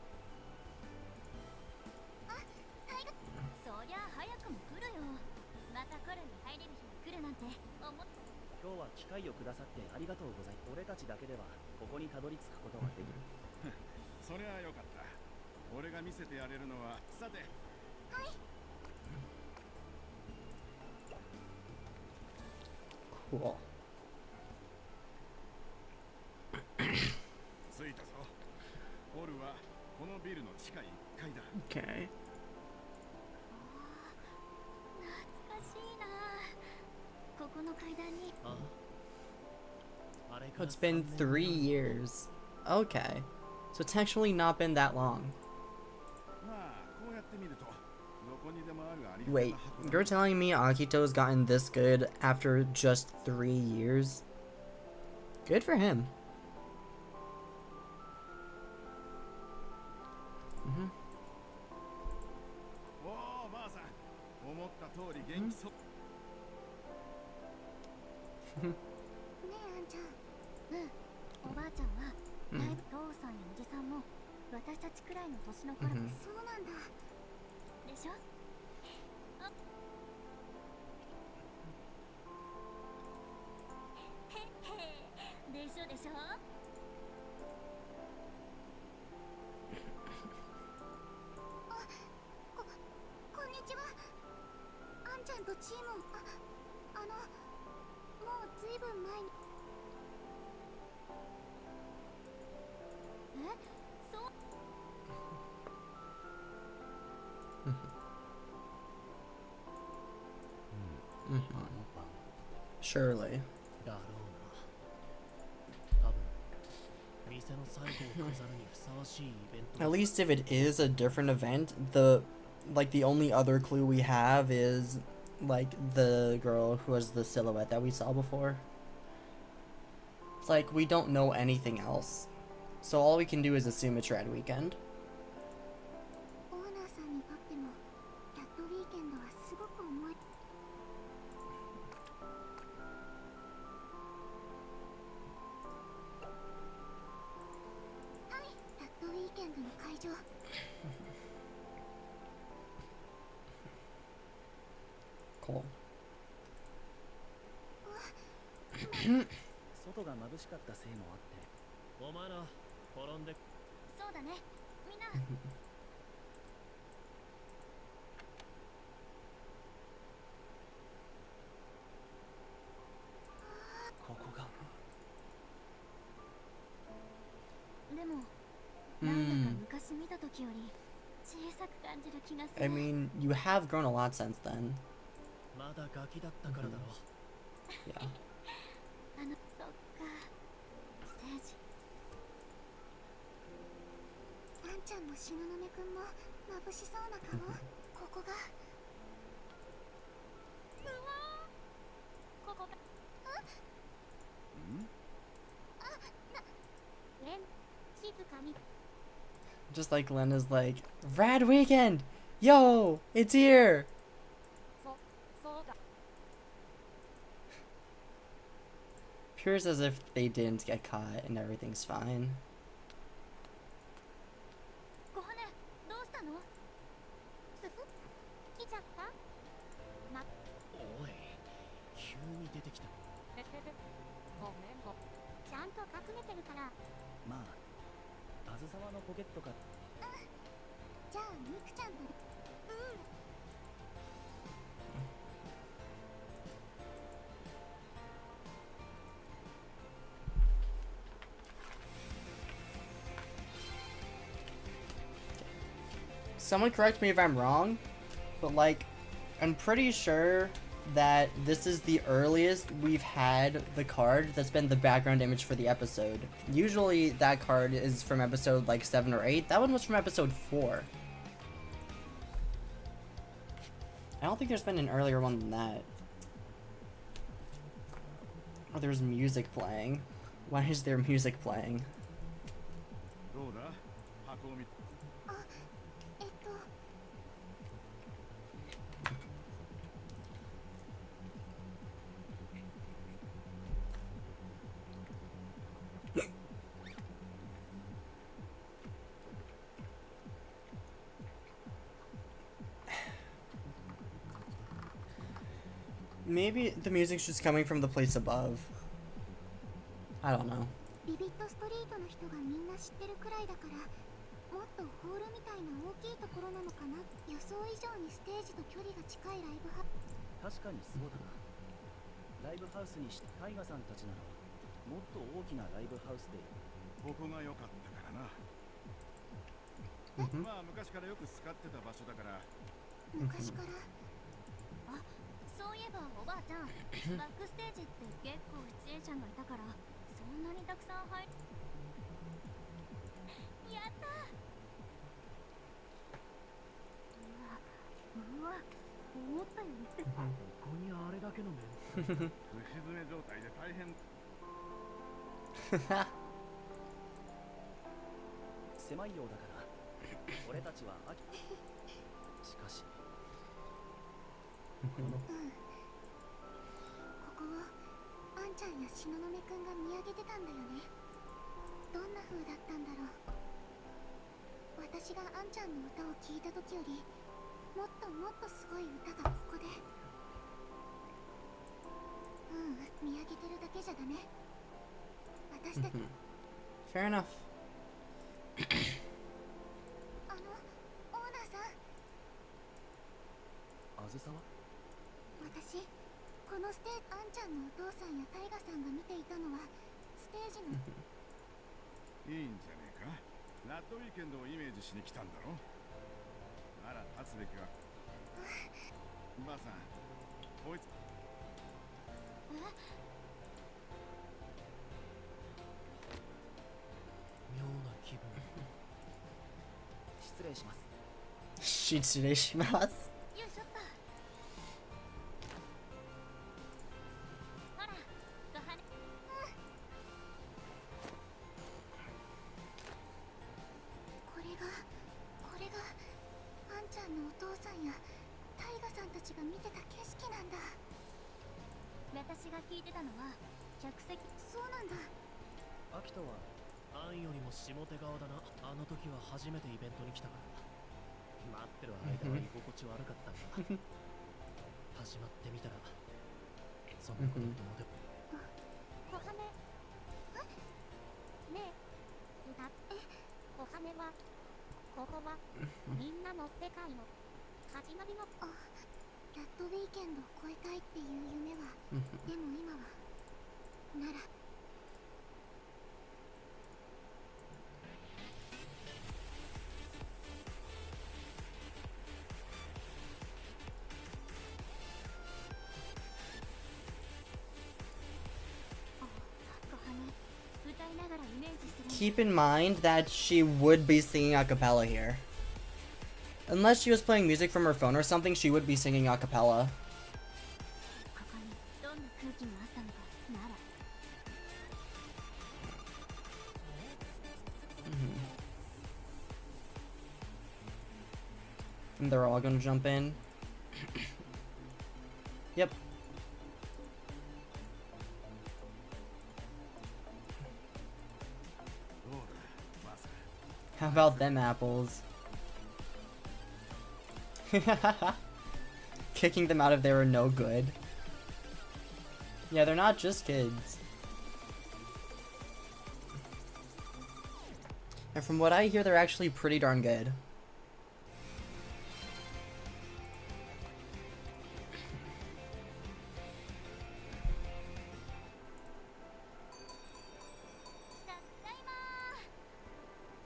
そりゃ早くも来るよ。またコロに入れる日が来るなんて思っ。今日は機会をくださってありがとうございます。俺たちだけではここにたどり着くことはできる。そりゃよかった。俺が見せてやれるのはさて。はい。 Cool. 着いたぞ。ホルはこのビルの地下1階だ。 Okay. 懐かしいな。ここの階段に。ああ。あれ Oh, から it's been 3 years. Okay. So it's actually not been that long. まあこうやって見るとどこにでもあるあり Wait, you're telling me Akito's gotten this good after just 3 years? Good for him. Mm-hmm. おおばあさん、思った通り元気そう。ねえあんちゃん。うん。おばあちゃんは、うんだいぶ父さんやおじさんも私たちくらいの年の頃。うんそうなんだ。でしょ？あへへ。でしょでしょ？こんにちは。あんちゃんとチームを。もうずいぶん前に。え？そう？ Mhm. あの晩 Surely. だろうな。多分店の最後を飾るにふさわしいイベント。 At least if it is a different event, the only other clue we have is like the girl who was the silhouette that we saw before. It's like we don't know anything else. So all we can do is assume it's Rad Weekend. オーナーさんにとってもキャットウィーケンドはすごく重い。はい、キャットウィーケンドの会場。 Cool. 外が眩しかったせいもあって。お前ら転んで。そうだね。みんな。ここが昔見た時より小さく感じる気がする。 I mean, you have grown a lot since then. まだガキだったからだろ。Yeah. そっか、ステージ。あんちゃんも東雲くんも眩しそうな顔。ここがうわー、ここがレン、静かに。 Just like Lena's like, Rad Weekend! Yo! It's here! そうだ。 Appears as if they didn't get caught and everything's fine. ごはね、どうしたの？すふ？来ちゃった？おい、急に出てきた。ごめんご。ちゃんと隠れてるから。まああずさわのポケットか。じゃあミクちゃんと。Someone correct me if I'm wrong, but like, I'm pretty sure that this is the earliest we've had the card that's been the background image for the episode. Usually that card is from episode like 7 or 8. That one was from episode 4. I don't think there's been an earlier one than that. Oh, there's music playing. Why is there music playing? どうだ箱を見。Maybe the music's just coming from the place above. I don't know. ビビットストリートの人がみんな知ってるくらいだから、もっとホールみたいな大きいところなのかな。予想以上にステージと距離が近いライブハ。確かにそうだな。ライブハウスにしてタイガさんたちならもっと大きなライブハウスで。ここが良かったからな。まあ昔からよく使ってた場所だから。昔から。あ、そういえばおばあちゃん、バックステージって結構出演者がいたから、そんなにたくさん入る。やったー。うわ、思ったよりしてた。ここにあれだけの面。虫詰め状態で大変。狭いようだから俺たちは飽き。しかしここをあんちゃんや東雲くんが見上げてたんだよね。どんな風だったんだろう。私があんちゃんの歌を聴いた時よりもっともっとすごい歌がここで。見上げてるだけじゃダメ。私たちFair enough. オーナーさん。あずさわ。私、このステージ、あんちゃんのお父さんやタイガさんが見ていたのはステージのいいんじゃねえか。ラッドウィーケンドをイメージしに来たんだろ。なら立つべきは。ばあさん、こいつ。妙な気分。失礼します。失礼します。よいしょっと。ほら、ごはね。これがあんちゃんのお父さんやタイガさんたちが見てた景色なんだ。私が聞いてたのは客席。そうなんだ。アキトはアンよりも下手側だな。あの時は初めてイベントに来たから。待ってる間は居心地悪かったが始まってみたらそんなことどうでも。小羽ねえ、だって小羽はここはみんなの世界の始まりの。あ、ラッドウィーケンドを超えたいっていう夢はでも今はならながらイメージするんです。 Keep in mind that she would be singing a cappella here. Unless she was playing music from her phone or something, she would be singing a cappella. ここにどんな空気があったのかなら And they're all gonna jump in. Yep. どうだマス How about them apples? Kicking them out if they were no good. Yeah, they're not just kids. And from what I hear, they're actually pretty darn good.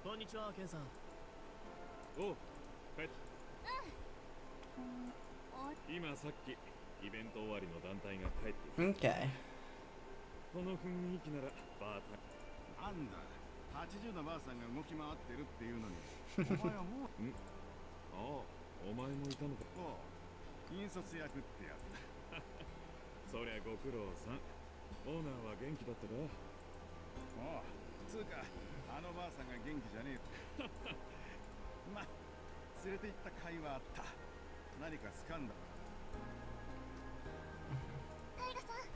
Konnichiwa, Ken-san. おう帰っ今さっきイベント終わりの団体が帰ってき Okay. たこの雰囲気ならバータなんだ80のばあさんが動き回ってるっていうのにお前はもうああお前もいたのかおう引率役ってやつだそりゃご苦労さんオーナーは元気だったかおうつうかあのばあさんが元気じゃねえま連れて行った甲斐はあった何かスカンダルタイガさん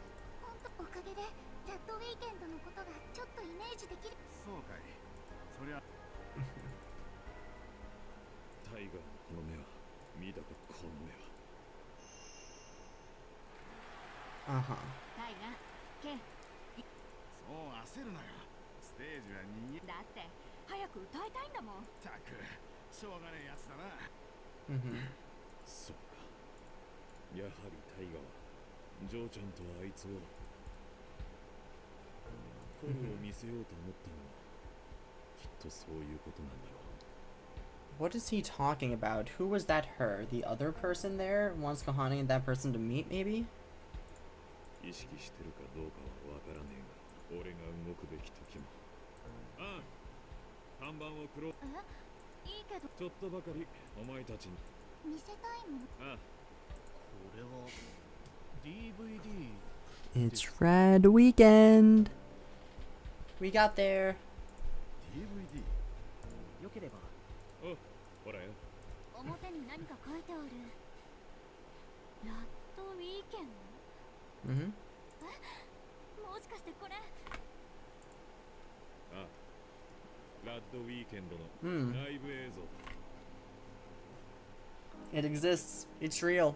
本当おかげでラッドウィーケンドのことがちょっとイメージできる。そうかいそりゃタイガーのこの目は見たかこの目は Uh-huh. タイガ、ケン、そう焦るなよステージは逃げだって早く歌いたいんだもん。たくしょうがねえやつだな Mm-hmm. そうかやはりタイガはジョーちゃんとあいつをコルを見せようと思ったのはきっとそういうことなんだろう What is he talking about? Who was that her? The other person there wants Kohani and that person to meet, maybe? 意識してるかどうかはわからねえが俺が動くべき時もああ看板をくろいいけどちょっとばかりお前たちに見せたいもの。ああこれは DVD。 It's Red Weekend. We got there. DVD よければおほらよ表に何か書いてある。ラッドウィーケン Mm-hmm. ド。もしかしてこれ。ああラッドウィーケンドの Mm. ライブ映像 It exists. It's real.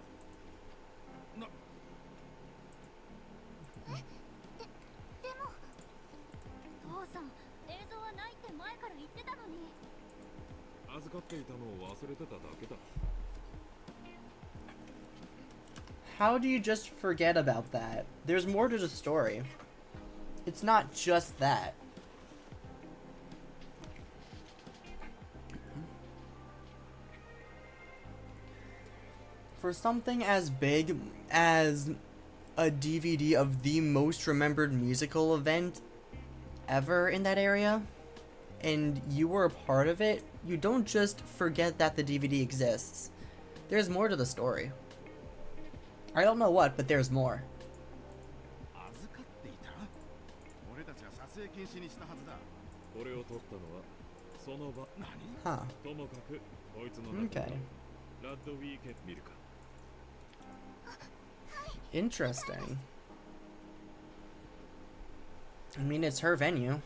でも父さん映像はないって前から言ってたのに。預かっていたのを忘れてただけだ How do you just forget about that? There's more to the story. It's not just that. For something as big as a DVD of the most remembered musical event ever in that area, and you were a part of it, you don't just forget that the DVD exists. There's more to the story. I don't know what, but there's more. 預かっていた俺たちは撮影禁止にしたはずだこれを撮ったのはその場何 Huh. ともかくこいつの中 Okay. でラッドウィーケン見るか Interesting. I mean, it's her venue.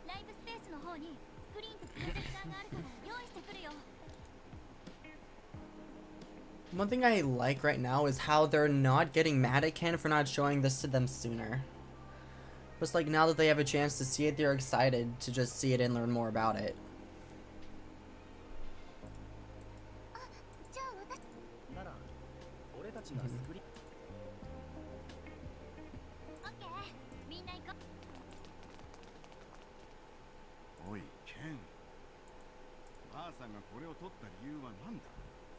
ライブスペースの方にスクリーンとプロジェクターがあるから用意してくるよ。 One thing I like right now is how they're not getting mad at Ken for not showing this to them sooner. Just like now that they have a chance to see it, they're excited to just see it and learn more about it. じゃあ私なら俺たちがスクリーンオッケーみんな行こう。おいケンばあさんがこれを撮った理由は何だ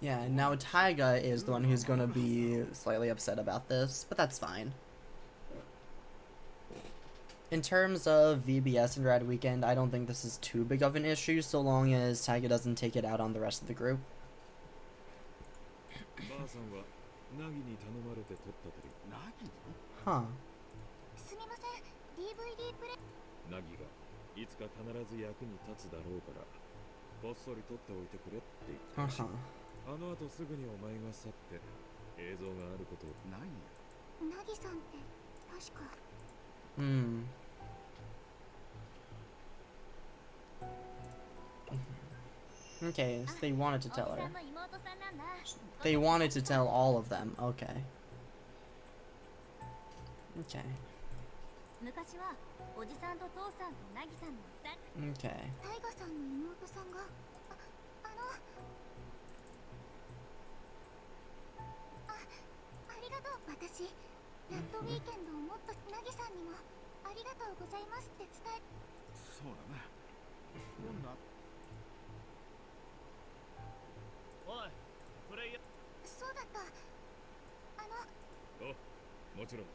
Yeah, and now Taiga is the one who's gonna be slightly upset about this, but that's fine. In terms of VBS and Rad Weekend, I don't think this is too big of an issue so long as Taiga doesn't take it out on the rest of the group. ばあさんはナギに頼まれて撮ったという。ナギに Huh. すみません DVD プレナギがいつか必ず役に立つだろうからこっそり撮っておいてくれって言ったらしい。 Uh-huh. あの後すぐにお前が去って映像があることを。ナギナギさんって確か Hmm. Okay, so they wanted to おじ tell さ her. んの妹さんなんだ They wanted to tell all of them. Okay. Okay. 昔はおじさんと父さんとナギさんの3 Okay. タイガさんの妹さんがありがとう私やっとウィーケンドをもっとナギさんにもありがとうございますって伝えそうだな。今度はおいプレイヤーそうだったもちろんだ。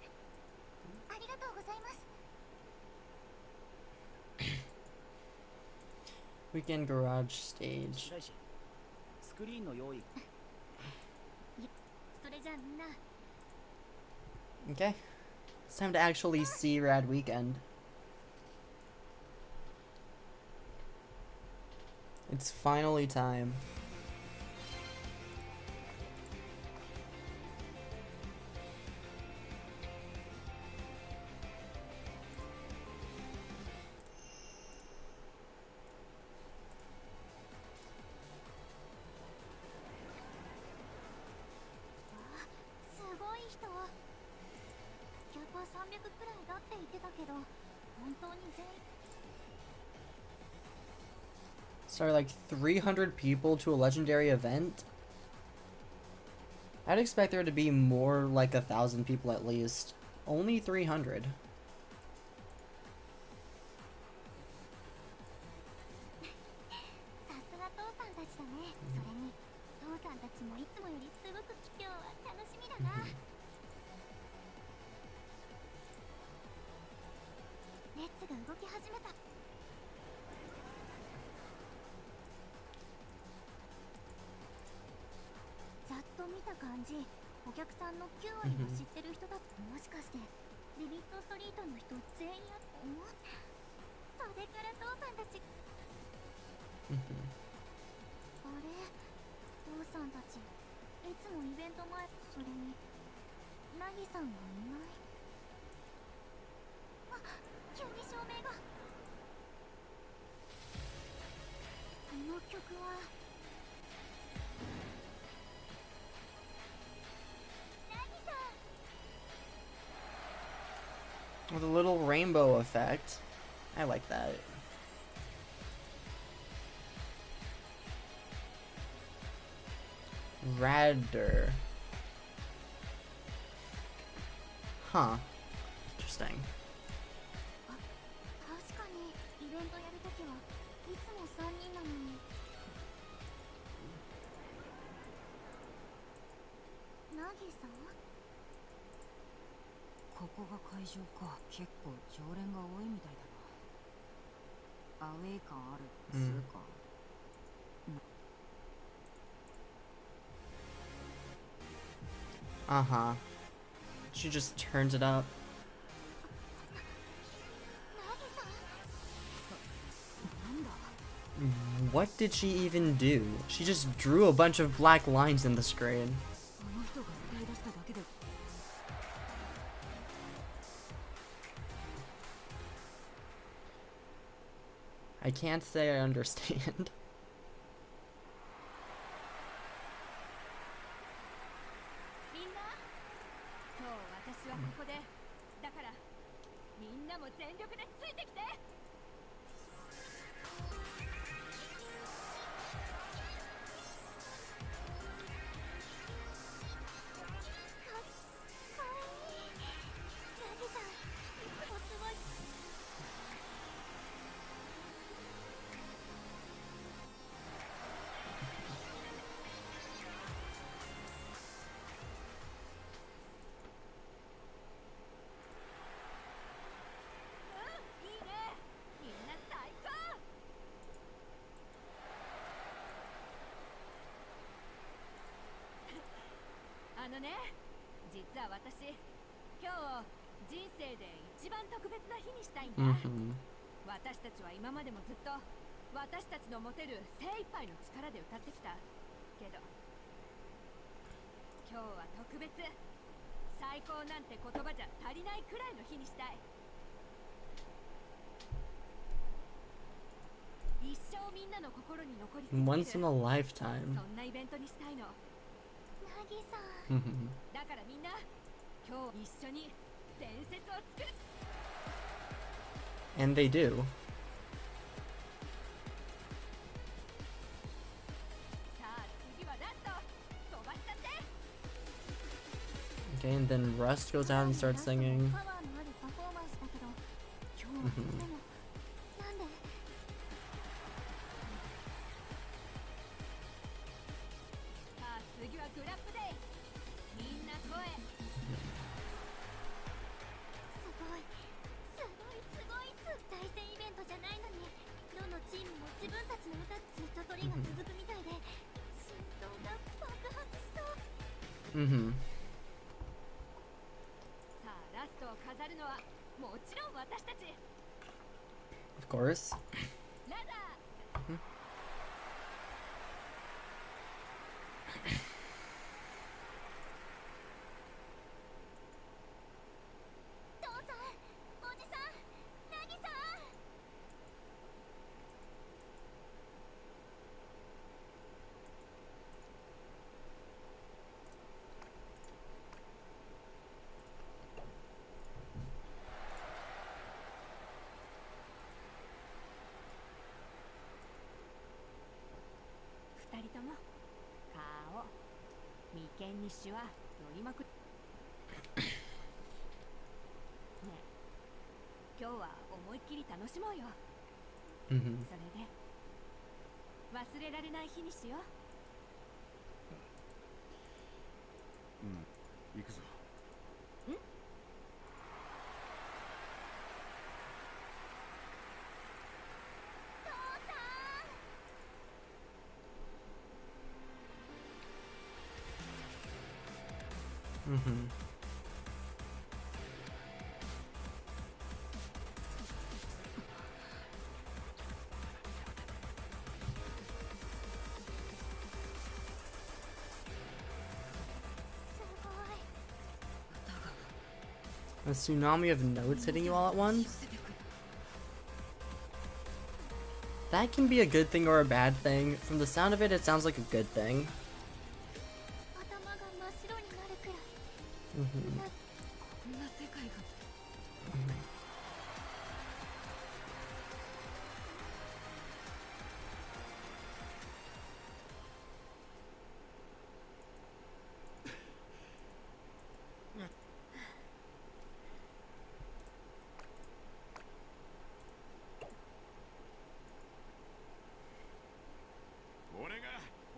ありがとうございます Weekend Garage Stage. 白石スクリーンの用意それじゃあみんな Okay. It's time to actually see Rad Weekend. It's finally time. So like 300 people to a legendary event? I'd expect there to be more like 1,000 people at least. Only 300. さすが父さんたちだねそれに父さんたちもいつもよりすごく今日は楽しみだなレッツが動き始めたざっと見た感じお客さんの9割は知ってる人だってもしかしてビビットストリートの人全員やそれから父さんたちあれ父さんたちいつもイベント前それにナギさんがいないあ急に照明がこの曲はナギさん With a little rainbow effect. I like that. Radder. Huh. Interesting. 確かにイベントやるときはいつも3人なのにナギさんここが会場か。結構常連が多いみたいだな。アウェイ感あるっつうか。Uh-huh. She just turns it up. ナギさんなんだ What did she even do? She just drew a bunch of black lines in the screen. あの人が歌い出しただけで I can't say I understand. みんな今日私はここでだからみんなも全力でついてきてかわいいナギさんいつもすごいナね、実は私今日を人生で一番特別な日にしたいんだ。 Mm-hmm. 私たちは今までもずっと私たちの持てる精一杯の力で歌ってきたけど、今日は特別、最高なんて言葉じゃ足りないくらいの日にしたい。一生みんなの心に残り続け Once in る a lifetime. そんなイベントにしたいの。ナギさん Mm-hmm. だからみんな今日一緒に伝説を作る。 And they do. さあ次はラスト、飛ばしちゃって。 Okay, and then Rust goes out and starts singing. パワーのあるパフォーマンスだけど、今日はどうしてもなんで。さあ次はグラップデイ、みんな声。すごいすごいすごいっす。対戦イベントじゃないのにどのチームも自分たちの歌ずっとトリが続くみたいで心臓が爆発しそう。 Mm-hmm. さあラストを飾るのはもちろん私たち。 Of course. ラダー、父さん、おじさん、ナギさん。 二人とも顔、眉間にシワ寄りまくっ。ねえ、今日は思いっきり楽しもうよ。 Mm-hmm. それで忘れられない日にしよう。うん、行くぞ。父さん。 Mm-hmm. すごい。 A tsunami of notes hitting you all at once? That can be a good thing or a bad thing. From the sound of it, it sounds like a good thing. 頭が真っ白になるくらい。 Mm-hmm. こんな世界が。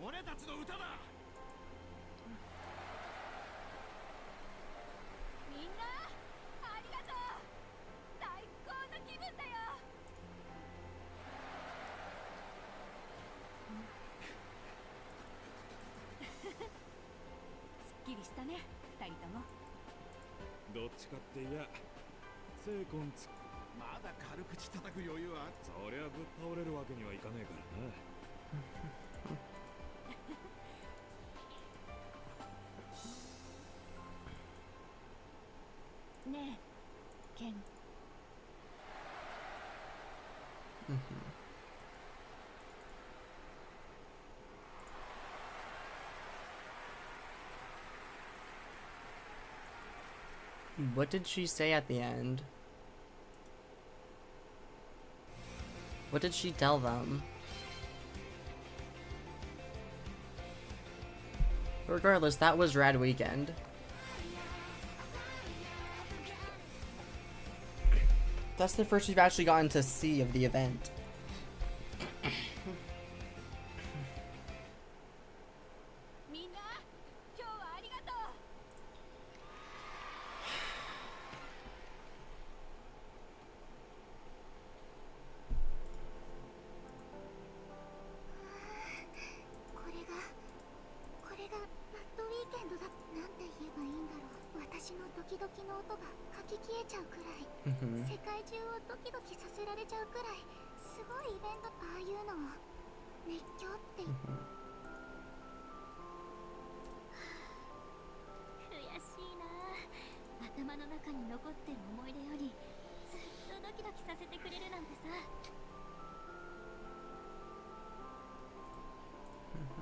俺たちの歌だ。みんなありがとう。最高の気分だよ。すっきりしたね、二人とも。どっちかっていや精魂つまだ軽口叩く余裕はあっそりゃぶっ倒れるわけにはいかねえからな。ねえ、ケン。 What did she say at the end? What did she tell them? Regardless, that was Rad Weekend. That's the first we've actually gotten to see of the event. みんな、今日はありがとう。これがバッドウィーケンドだなんて Mhm. 世界中をドキドキさせられちゃうくらいすごいイベント、ああいうのを熱狂って言っ Mhm. 悔しいな。頭の中に残ってる思い出よりずっとドキドキさせてくれるなんてさ。だ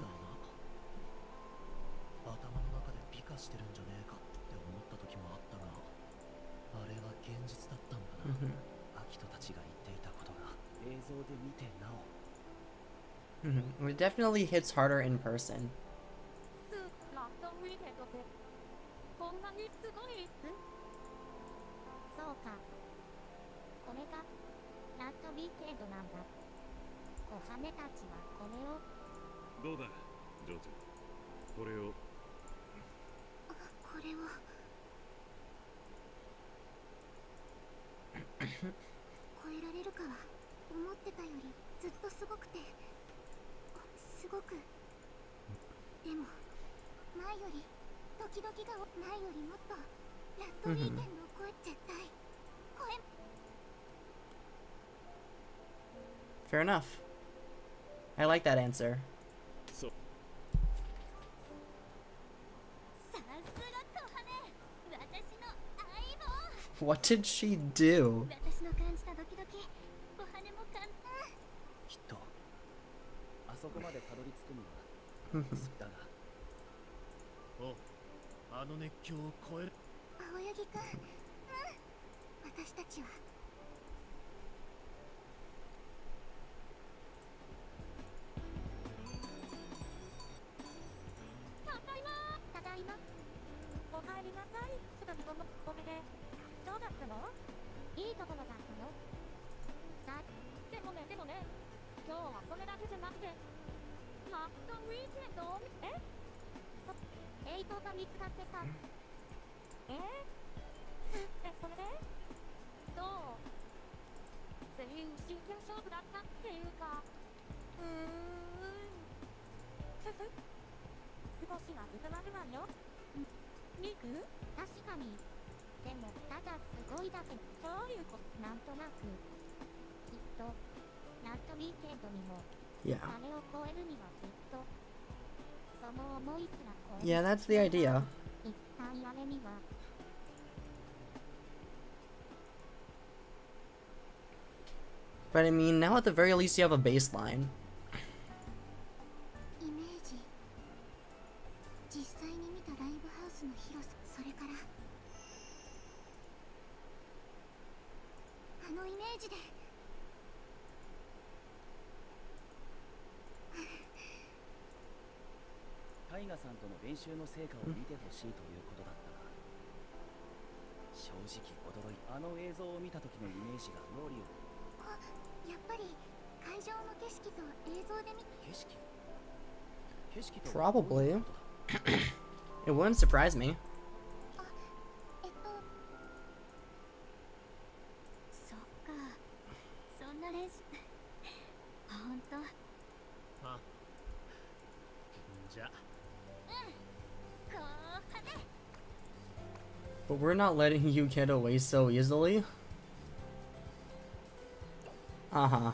な。頭の中で美化してるんじゃねえかって思った時もあったが、あれが現実だったんだな。 Mhm. アキトたちが言っていたことが映像で見てなお Mhm. It definitely hits harder in person. ラットウィーケンドってこんなにすごい？そうか、これがラットウィーケンドなんだ。お羽たちはこれを、どうだジョージ、これをこれを超えられるかは思ってたよりずっとすごくて、すごく、でも前よりドキドキが前よりもっとラットウィーケンドを超え、絶対超え、 Fair enough. I like that answer. そうさすが小羽、私の相棒。 What did she do? 私の感じたドキドキ、小羽も簡単。きっとあそこまでたどり着くにはだがお、あの熱狂を超える。青柳くん、私たちはただいま。おかえりなさい。すぐにごめでどうだったの？いいところだったの？でもね、今日はそれだけじゃなくて、ラットウィーケンド、映像が見つかってさ、それでどう？全員真剣勝負だったっていうか、少しはずくなるわよ。ミク？確かに。でもただすごいだけ、そういうこと。なんとなくきっとラットウィーケンドにも Yeah. あれを超えるにはきっとその思いすら超える。 Yeah, that's the idea. 一体あれには But I mean, now at the very least you have a baseline. イメージ、実際に見たライブハウスの広さ、それからあのイメージでタイガさんとの練習の成果を見てほしいということだったが、正直驚いた。あの映像を見た時のイメージが脳裏を、やっぱり会場の景色と映像で見景色と Probably. It wouldn't surprise me. そっか、そんな練習。ほんと。あ、じゃあ小羽。 But we're not letting you get away so easily. Uh-huh.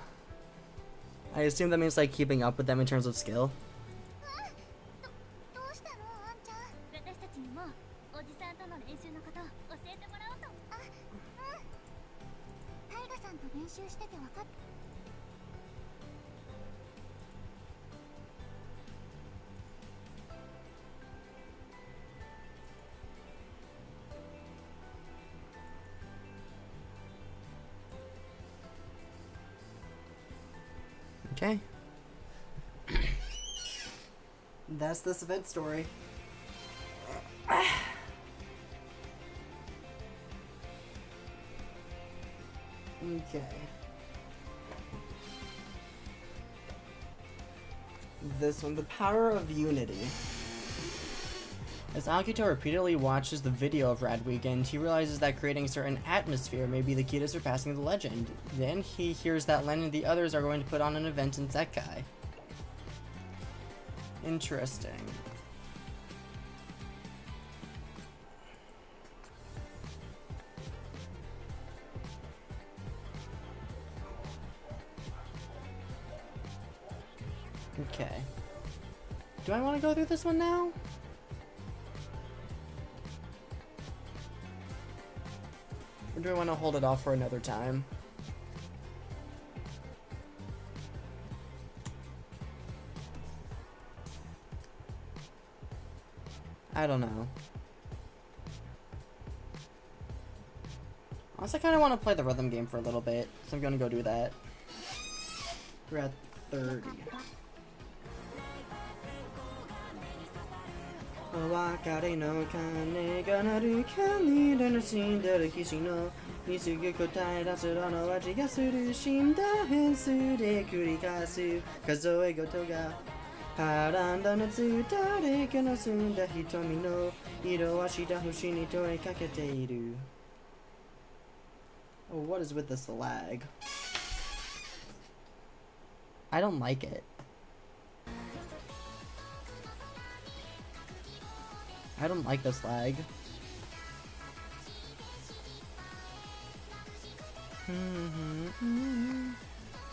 I assume that means like keeping up with them in terms of skill. どうしたのあんちゃん。私たちにもおじさんとの練習のこと教えてもらおうと。タイガさんと練習してて分かっ Okay. That's this event story. Okay. This one, the power of unity. As Akito repeatedly watches the video of Rad Weekend, he realizes that creating a certain atmosphere may be the key to surpassing the legend. Then he hears that Len and the others are going to put on an event in Zetkai. Interesting. Okay. Do I want to go through this one now? Or do I want to hold it off for another time? I don't know. Honestly, I kind of want to play the rhythm game for a little bit, so I'm going to go do that. We're at 30. お別れの鐘が鳴る髪色の死んでる菱の見すぐ答え出すのの味がする死んだ変数で繰り返す数え事がはらんだ夏誰かの澄んだ瞳の色はした節に問いかけている Oh, what is with this lag? I don't like it. I don't like this lag.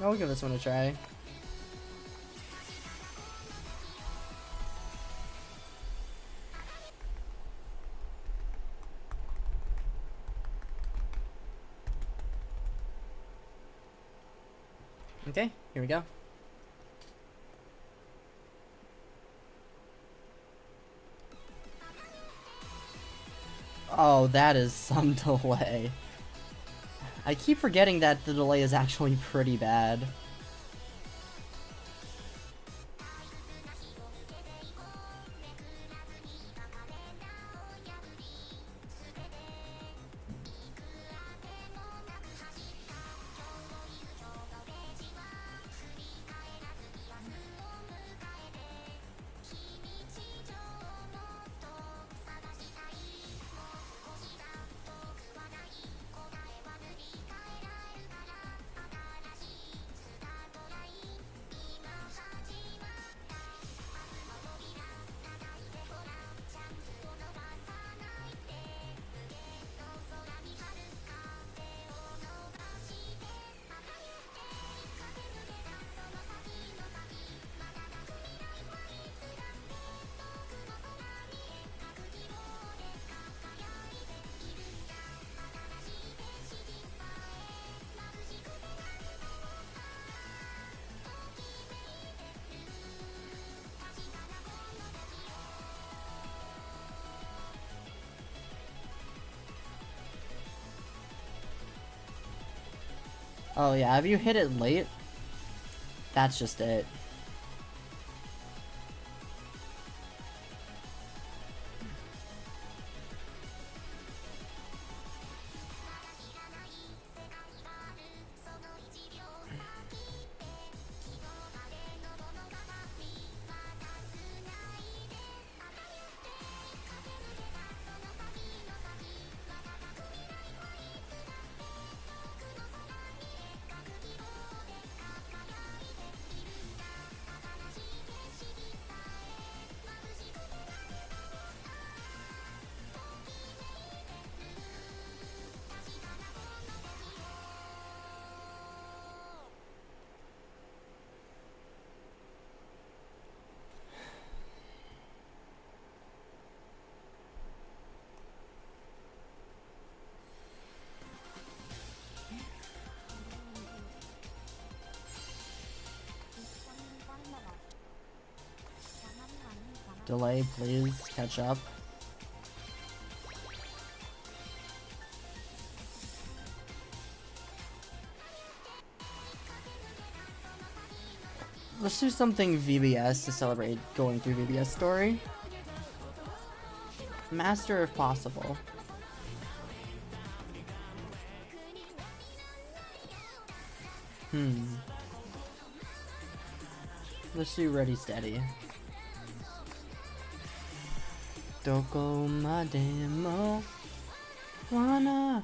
I'll give this one a try. Okay, here we go. Oh, that is some delay. I keep forgetting that the delay is actually pretty bad. Oh yeah, if you hit it late, that's just it. Delay, please, catch up. Let's do something VBS to celebrate going through VBS story. Master if possible. Let's do Ready Steady. どこまでも wanna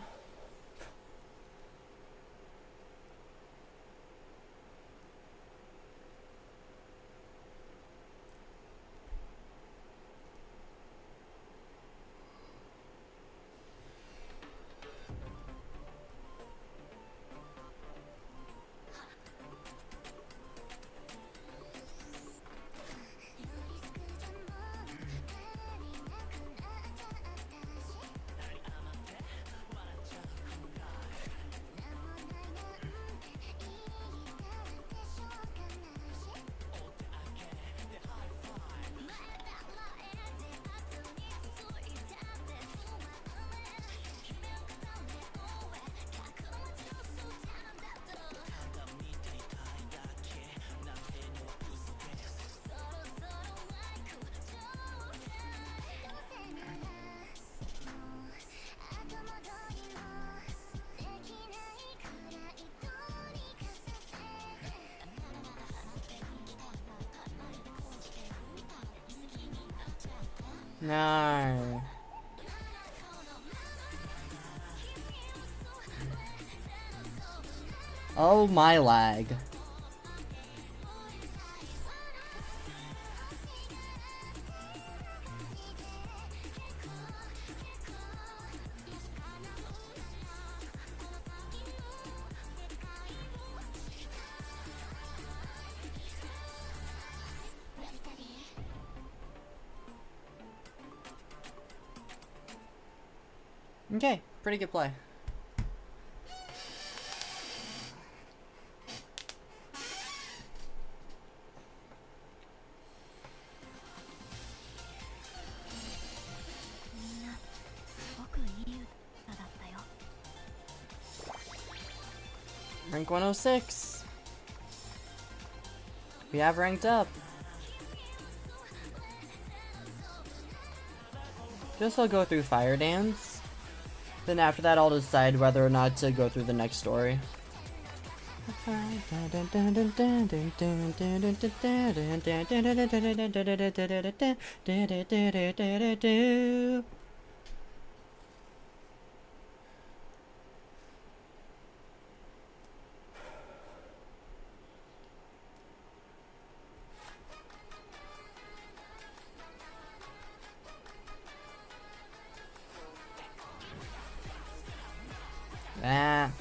No. Oh my lag. Okay, pretty good play. Rank 106. We have ranked up. Guess I'll go through Fire Dance. Then after that I'll decide whether or not to go through the next story. Ah.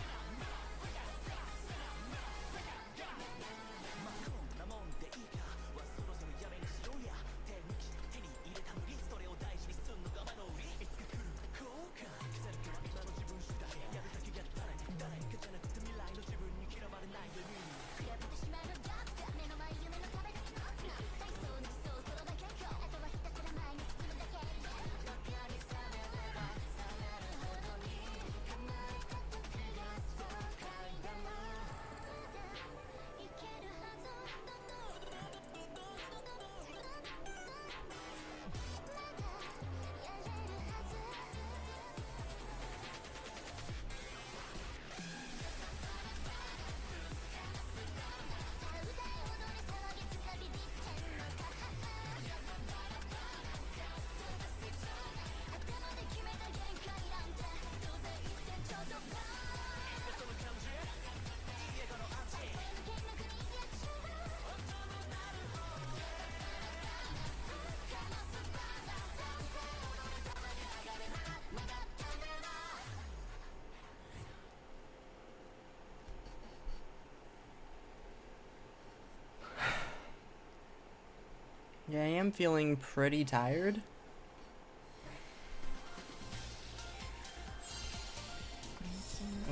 Yeah, I am feeling pretty tired.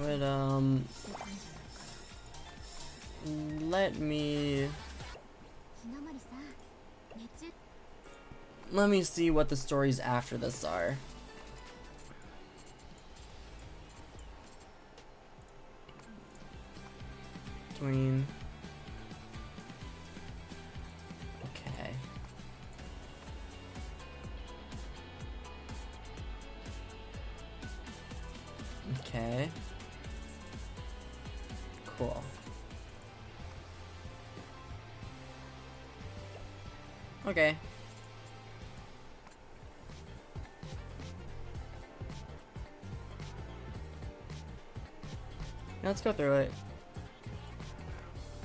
But, let me see what the stories after this are. Between... Okay. Okay. Cool. Okay. Let's go through it.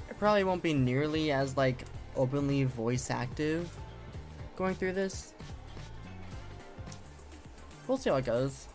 It probably won't be nearly as, like, openly voice active going through this. We'll see how it goes.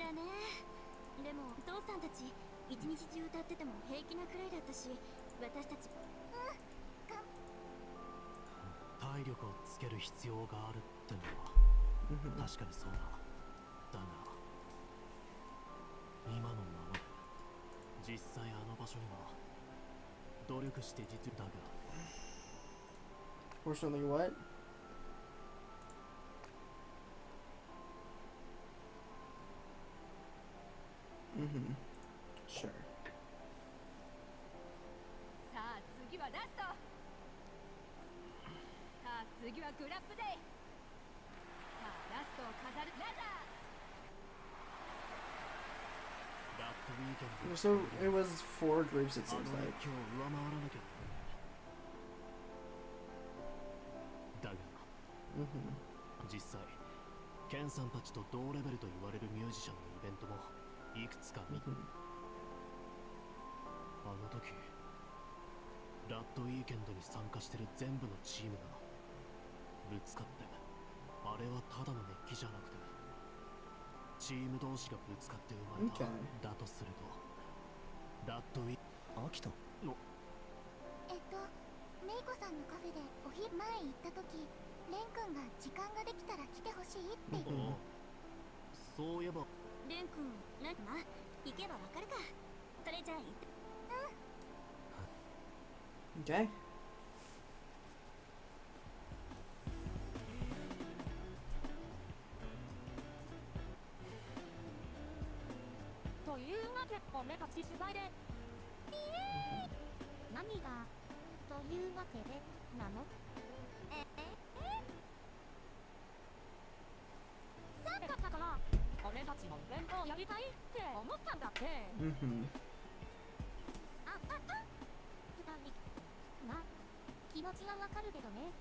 だね。でもお父さんたち一日中歌ってても平気なくらいだったし、私たち体力をつける必要があるってのは確かにそうだ。だが今のままで実際あの場所には努力して実だが Unfortunately, what? Mm-hmm. Sure. さあ次はラスト。さあ次はグラップデイ。さあラストを飾るラダー。ラッドウィーケンド So it was 4 groups, it あの seems 熱 like. 狂を上回らなきゃだが Mm-hmm. 実際ケンさんたちと同レベルと言われるミュージシャンのイベントもいくつか見 Mm-hmm. あの時ラッドウィーケンドに参加してる全部のチームがぶつかってあれはただの熱気じゃなくてチーム同士がぶつかって生まれた、 Okay. だとするとラッドウィアキトのメイコさんのカフェでお昼前行った時レン君が時間ができたら来てほしいって言ってうんおうそういえばレン君なんか行けばわかるかそれじゃあ行って Okay. というわけで俺たち取材で何がというわけでなのだから俺たちのイベントをやりたいって思ったんだって。 Mm-hmm. まあ気持ちはわかるけどね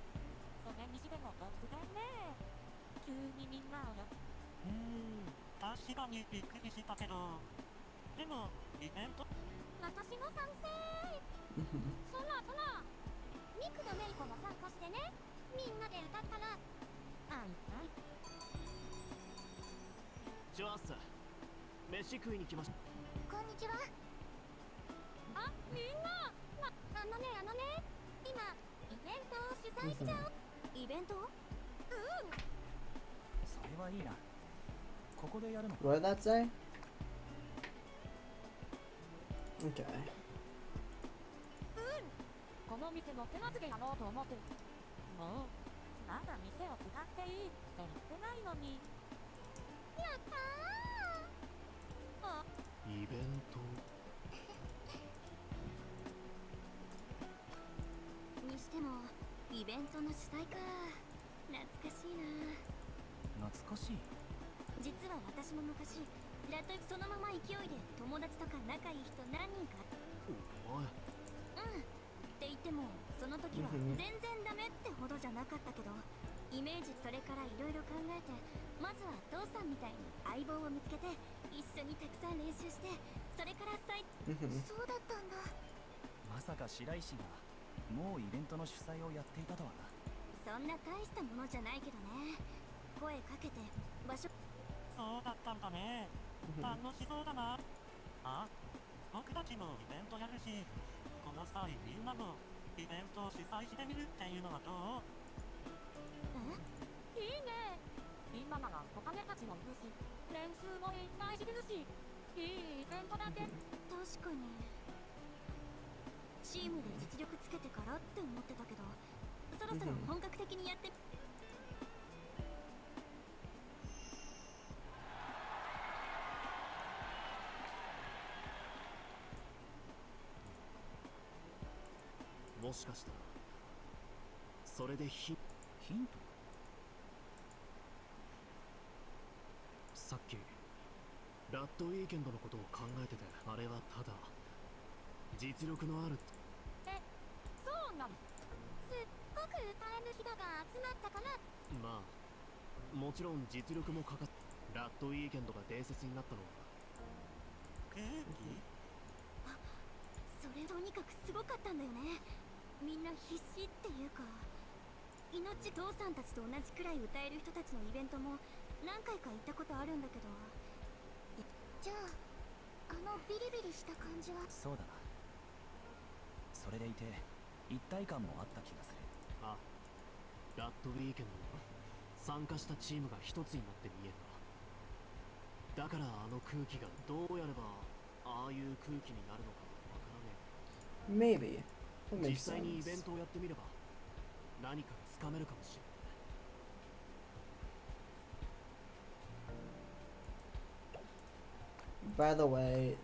それにしても突然ね。急にみんなをよ。確かにびっくりしたけど。でもイベント。私も賛成。 Mm-hmm. ほらほらミクとメイコも参加してねみんなで歌ったらあんたジョアス飯食いに来ましたこんにちはあ、みんな。あのね今イベントを主催しちゃおうイベントそれはいいなここでやるの What did that say? Okay. この店の手なずけやろうと思ってる。もうまだ店を使っていいって言ってないのに。やったイベントにしてもイベントの主催か懐かしいな懐かしい実は私も昔ラッドそのまま勢いで友達とか仲いい人何人かお前って言ってもその時はうん全然ダメってほどじゃなかったけどイメージそれからいろいろ考えてまずは父さんみたいに相棒を見つけて一緒にたくさん練習してそれからMm-hmm. そうだったんだまさか白石がもうイベントの主催をやっていたとはなそんな大したものじゃないけどね声かけて場所そうだったんだね。楽しそうだな。あ、僕たちもイベントやるし、この際みんなもイベントを主催してみるっていうのはどう？いいね。今ならお金たちもいるし、練習もいっぱいしてるし、いいイベントだって。確かにチームで実力つけてからって思ってたけどそろそろ本格的にやってもしかしたらそれでヒントさっきラッドウィーケンドのことを考えててあれはただ実力のあるそうなの。すっごく歌える人が集まったからまあもちろん実力もかかっラッドウィーケンドが伝説になったのは空気？それとにかくすごかったんだよねみんな必死っていうか命父さんたちと同じくらい歌える人たちのイベントも何回か行ったことあるんだけどじゃあビリビリした感じはそうだなそれでいて一体感もあった気がするあラッドウィーケンドは参加したチームが一つになって見えただからあの空気がどうやればああいう空気になるのかわからね Maybe. That え実 makes 際にイベン sense. トをやってみれば何かつかめるかもしれない。 By the way,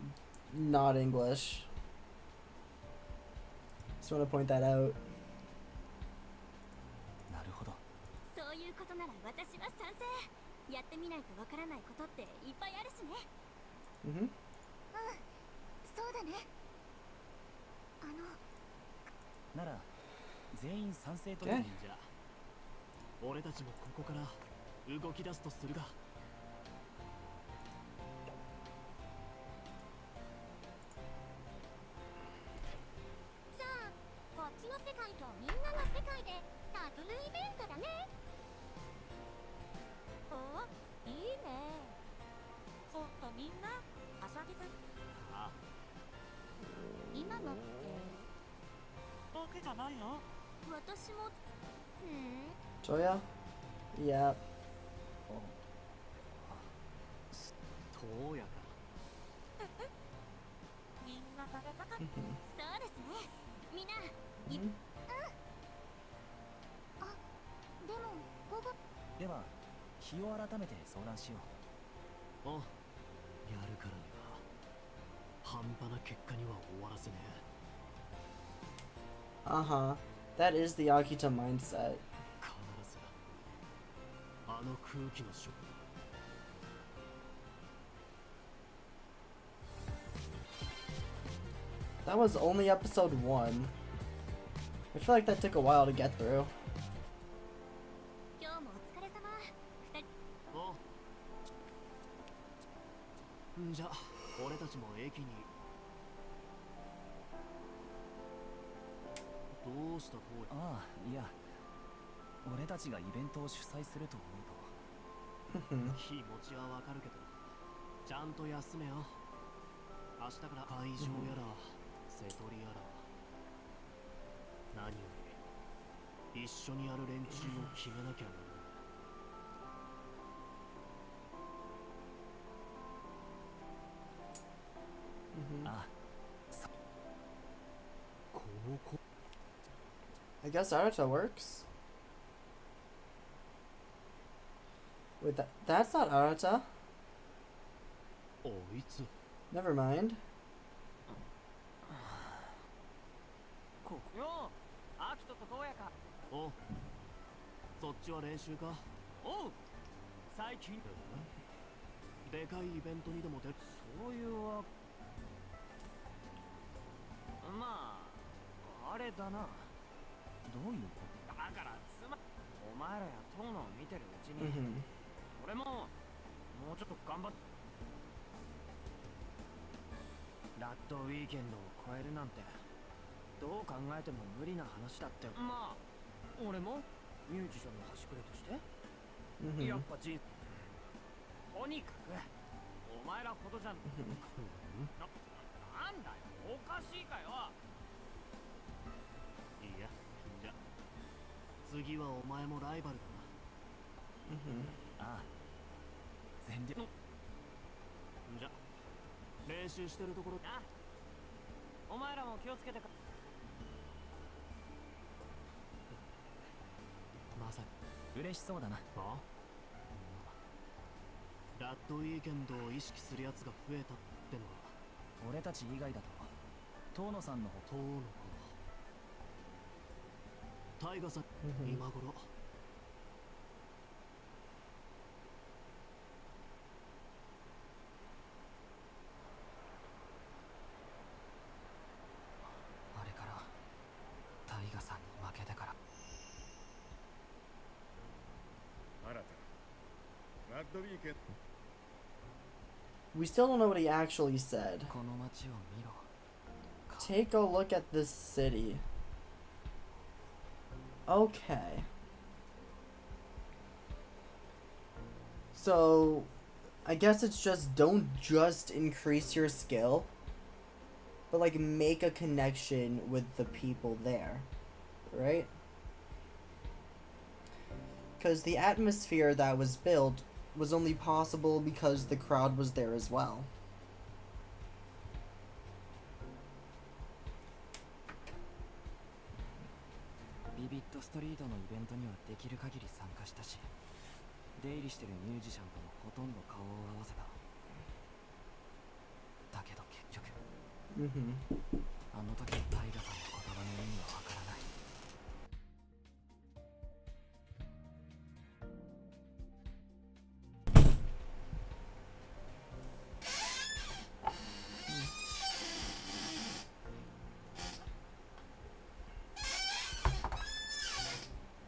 not English. Just want to point that out. なるほど。そういうことなら私は賛成。やってみないとわからないことっていっぱいあるしね。Mm-hmm. そうだね。なら全員賛成という。えじゃあ俺たちもここから動き出すとするが。じゃあこっちの世界とみんなの世界でパズルイベントだね。お、いいね。ちょっとみんな、はしゃぎすぎ。あ今のって僕じゃないよ。私も。Joya? Yeah. そうやか。みんな食べたかった。そうですね。みんな。Mhm. でも午後。では日を改めて相談しよう。お、やるからには半端な結果には終わらせねえ。 Uh-huh. That is the Akita mindset. 必ずあの空気のショック。 That was only episode 1. I feel like that took a while to get through. 今日もお疲れ様。二人。おんじゃ俺たちも駅に。どうしたこう。ああ、いや俺たちがイベントを主催すると思うと。気持ちはわかるけどちゃんと休めよ。明日から会場やら瀬戸りやら何より一緒にやる連中を決めなきゃならない。 あ この子 I guess Arata works. Wait, that's not Arata. おいつ Never mind. よう、アキトとどうやか。おそっちは練習か。おう最近でかいイベントにでも出る。そういうわ。まああれだな。どういうこと。だからお前らやトーナを見てるうちに、 Mm-hmm. 俺ももうちょっと頑張っ。ラッドウィーケンドを超えるなんてどう考えても無理な話だって。まあ俺もミュージシャンの端くれとして、 Mm-hmm. やっぱとにかくお前らほどじゃん。なんだよ、おかしいかよ。いやじゃ次はお前もライバルだ Mm-hmm. ああ、全力。な。じゃ練習してるところ。あ、お前らも気をつけてか。まさか嬉しそうだな。あラッドウィーケンドを意識するやつが増えたってのは俺たち以外だと遠野さんの方。遠野か。タイガさん、Mm-hmm. 今頃あれからタイガさんに負けてから。新たラッドウィーケン We still don't know what he actually said. この街を見ろ。 Take a look at this city. Okay. So, I guess it's just don't just increase your skill, but like make a connection with the people there, right? Because the atmosphere that was built was only possible because the crowd was there as well. ビビッとストリートのイベントにはできる限り参加したし、出入りしてるミュージシャンともほとんど顔を合わせた。だけど結局 Mm-hmm. あの時のタイガさんの言葉の意味はわからない。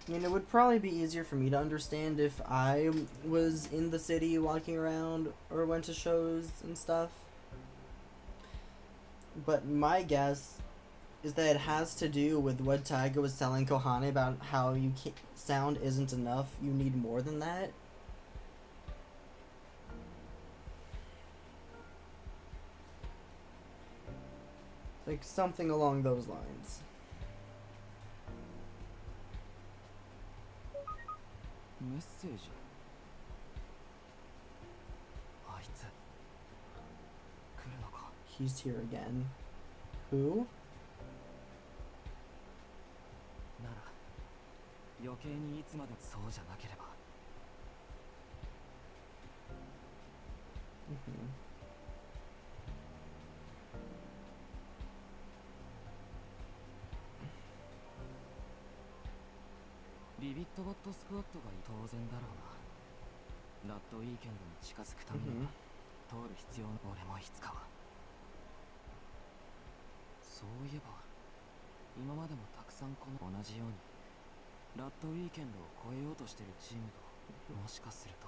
I mean, it would probably be easier for me to understand if I was in the city walking around or went to shows and stuff. But my guess is that it has to do with what Taiga was telling Kohane about how sound isn't enough, you need more than that. Like something along those lines. メッセージ。あいつ来るのか。 He's here again. Who? なら余計にいつまでもそうじゃなければ。Mm-hmm. ビビットボットスクワットが当然だろうな。ラッドウィーケンドに近づくためには、通る必要の俺もいつかは。そういえば今までもたくさんこの同じようにラッドウィーケンドを超えようとしてるチームともしかすると。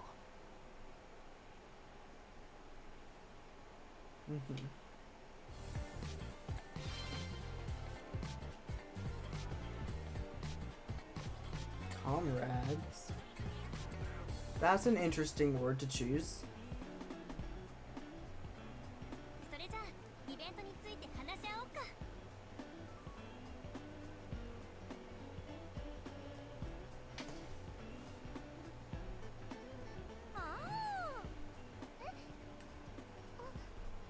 Mm-hmm. Comrades. That's an interesting word to choose. それじゃあイベントについて話し合おうか。ああ。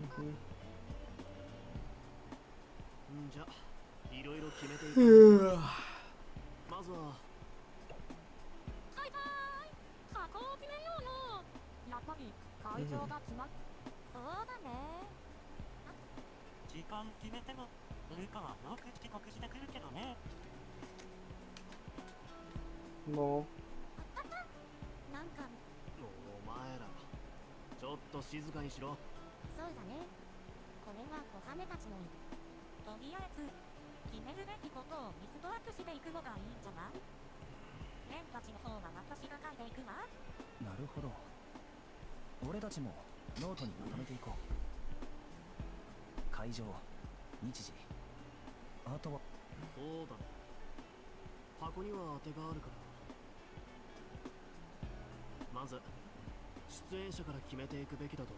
Mm-hmm. んじゃいろいろ決めていく。まずははいはい、箱を決めようよ。やっぱり会場が決まっ、そうだね。時間決めてもルカはよく遅刻してくるけどね。Lol. なんかお前らちょっと静かにしろ。そうだね。これが小羽たちの。とりあえず決めるべきことをリストアップしていくのがいいんじゃない？レンたちの方は私が書いていくわ。なるほど。俺たちもノートにまとめていこう。会場、日時、あとは。そうだね。箱には当てがあるから。まず出演者から決めていくべきだと思う。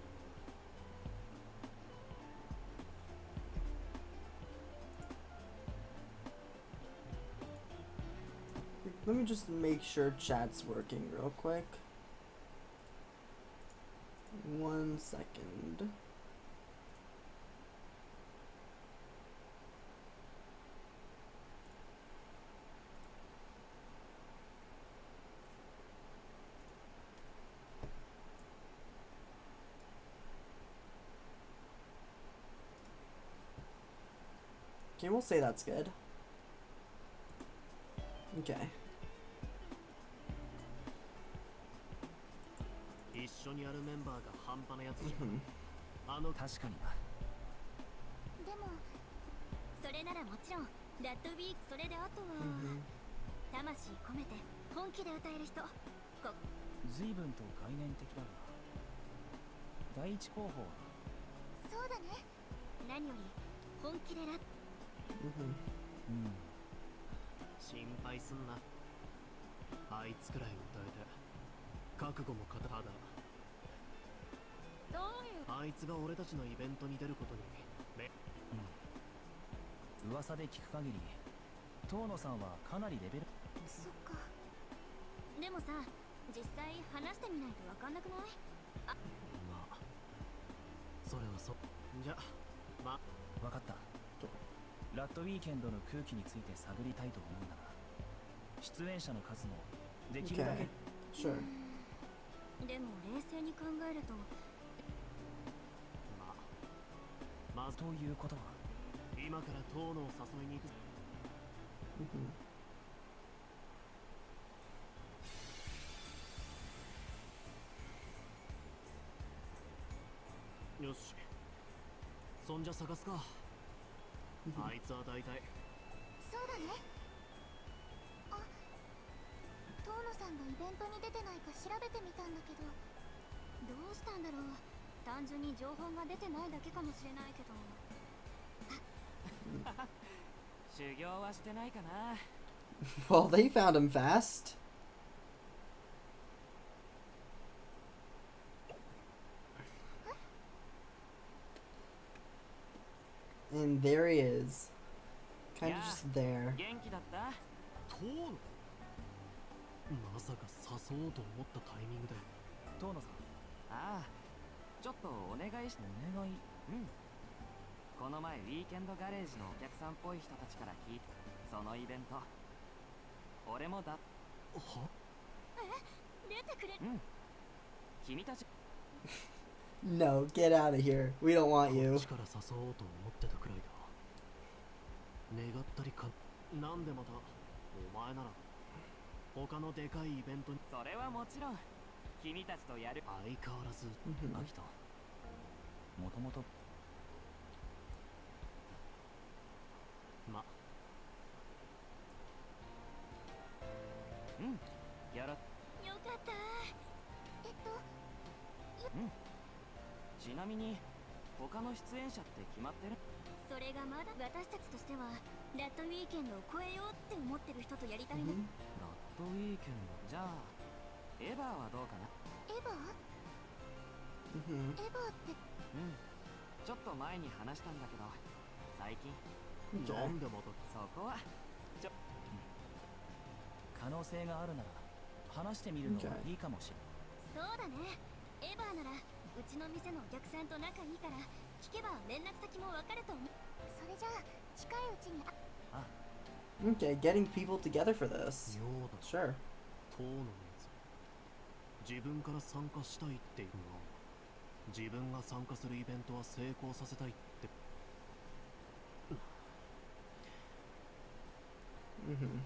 Let me just make sure chat's working real quick. 1 second. Okay, we'll say that's good. Okay. 一緒にやるメンバーが半端なやつじゃん。 Mhm. 確かにな。でもそれならもちろんラッドウィーク、それであとは、Mhm. 魂込めて本気で歌える人。随分と概念的だが。第一候補は。そうだね。何より本気でラッ Mhm. 心配すんな。あいつくらい歌えて覚悟も固だ。どういうあいつが俺たちのイベントに出ることに噂で聞く限り、遠野さんはかなりレベル。そっか。でもさ、実際話してみないとわかんなくない？まあそれはそう。じゃまわかった。ラッドウィーケンドの空気について探りたいと思うなら、出演者の数もできるだ Okay. け Sure. でも冷静に考えるとまずということは今から遠野を誘いに行く Mhm. よしそんじゃ探すかあいつは大体そうだね。あ、遠野さんがイベントに出てないか調べてみたんだけど、どうしたんだろう。単純に情報が出てないだけかもしれないけど。修行はしてないかな Well, they found him fast. And there he is. Kind of Yeah. just there. 元気だった遠野まさか誘おうと思ったタイミングで遠野さんああちょっとお願いしお願いうんこの前ウィーケンドガレージのお客さんっぽい人たちから聞いてそのイベント俺もだは出てくれ。うん君たち No, get out of here. We don't want こ you. っちから誘おうと思ってたくらいだ願ったりかなんでまたお前なら他のでかいイベントにそれはもちろん君たちとやる相変わらず Mhm. アキトもともとまうんやらよかった。ちなみに他の出演者って決まってるそれがまだ私たちとしてはラッドウィーケンドを超えようって思ってる人とやりたいね。 Mhm. ラッドウィーケンドじゃあエヴァはどうかなエヴァ Mhm. エヴァってうんちょっと前に話したんだけど最近な Okay. んでまたそこは可能性があるなら話してみるのはいいかもしれそうだね。エヴァならうちの店のお客さんと仲いいから聞けば連絡先もわかると思う。それじゃあ近いうちに Okay, getting people together for this. 妙だ Sure. 遠野のやつ自分から参加したいって言うが自分が参加するイベントは成功させたいって Mhm.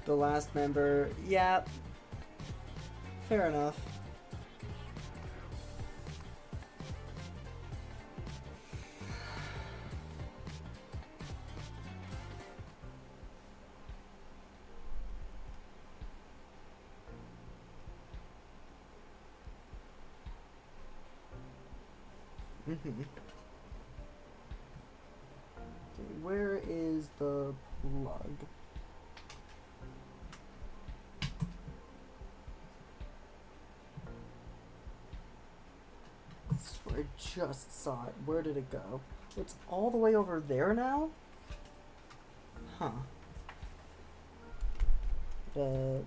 The last member, yeah. Fair enough. Mhm. Okay, where is the plug? I swear I just saw it. Where did it go? It's all the way over there now? Huh. The...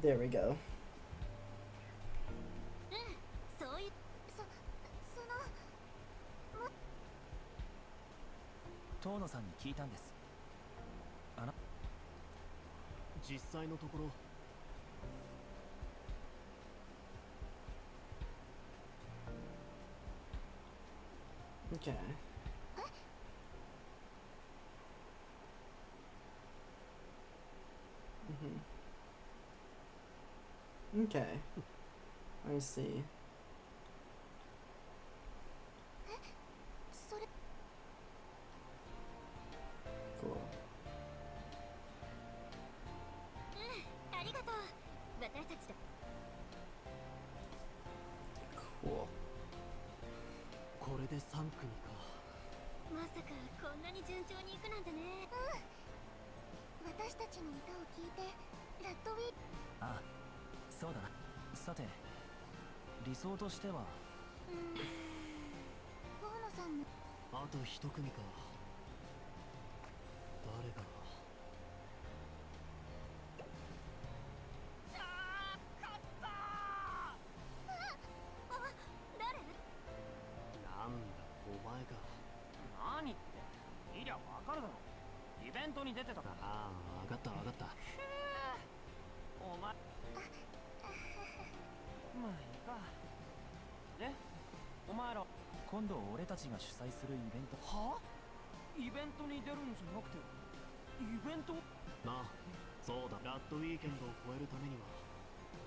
There we go. そういうその遠野さんに聞いたんです実際のところ Okay. Mhm. Okay. I see. それ Cool. ありがとう。私たちだ。 Cool. これで3組かまさかこんなに順調にいくなんてね。私たちの歌を聴いてラッドウィーあそうだなさて理想としては河野さんもあと1組か誰が誰？なんだ出てたか。ああ、分かった分かった。お前まあいいか。でお前ら今度俺たちが主催するイベント。はあ？イベントに出るんじゃなくてイベント？なあ、そうだ。ラッドウィーケンドを超えるためには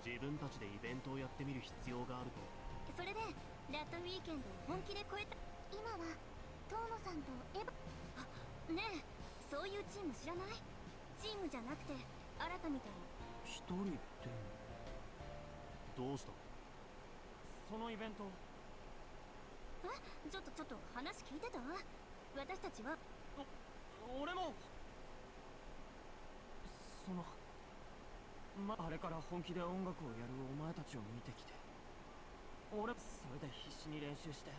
自分たちでイベントをやってみる必要があると。それでラッドウィーケンドを本気で超えた。今は遠野さんとエヴァ。あ、ねえ、そういうチーム知らない？チームじゃなくて新たみたいに。一人ってどうした？そのイベント。ちょっと話聞いてた？私たちは俺もそのあれから本気で音楽をやるお前たちを見てきて、俺それで必死に練習して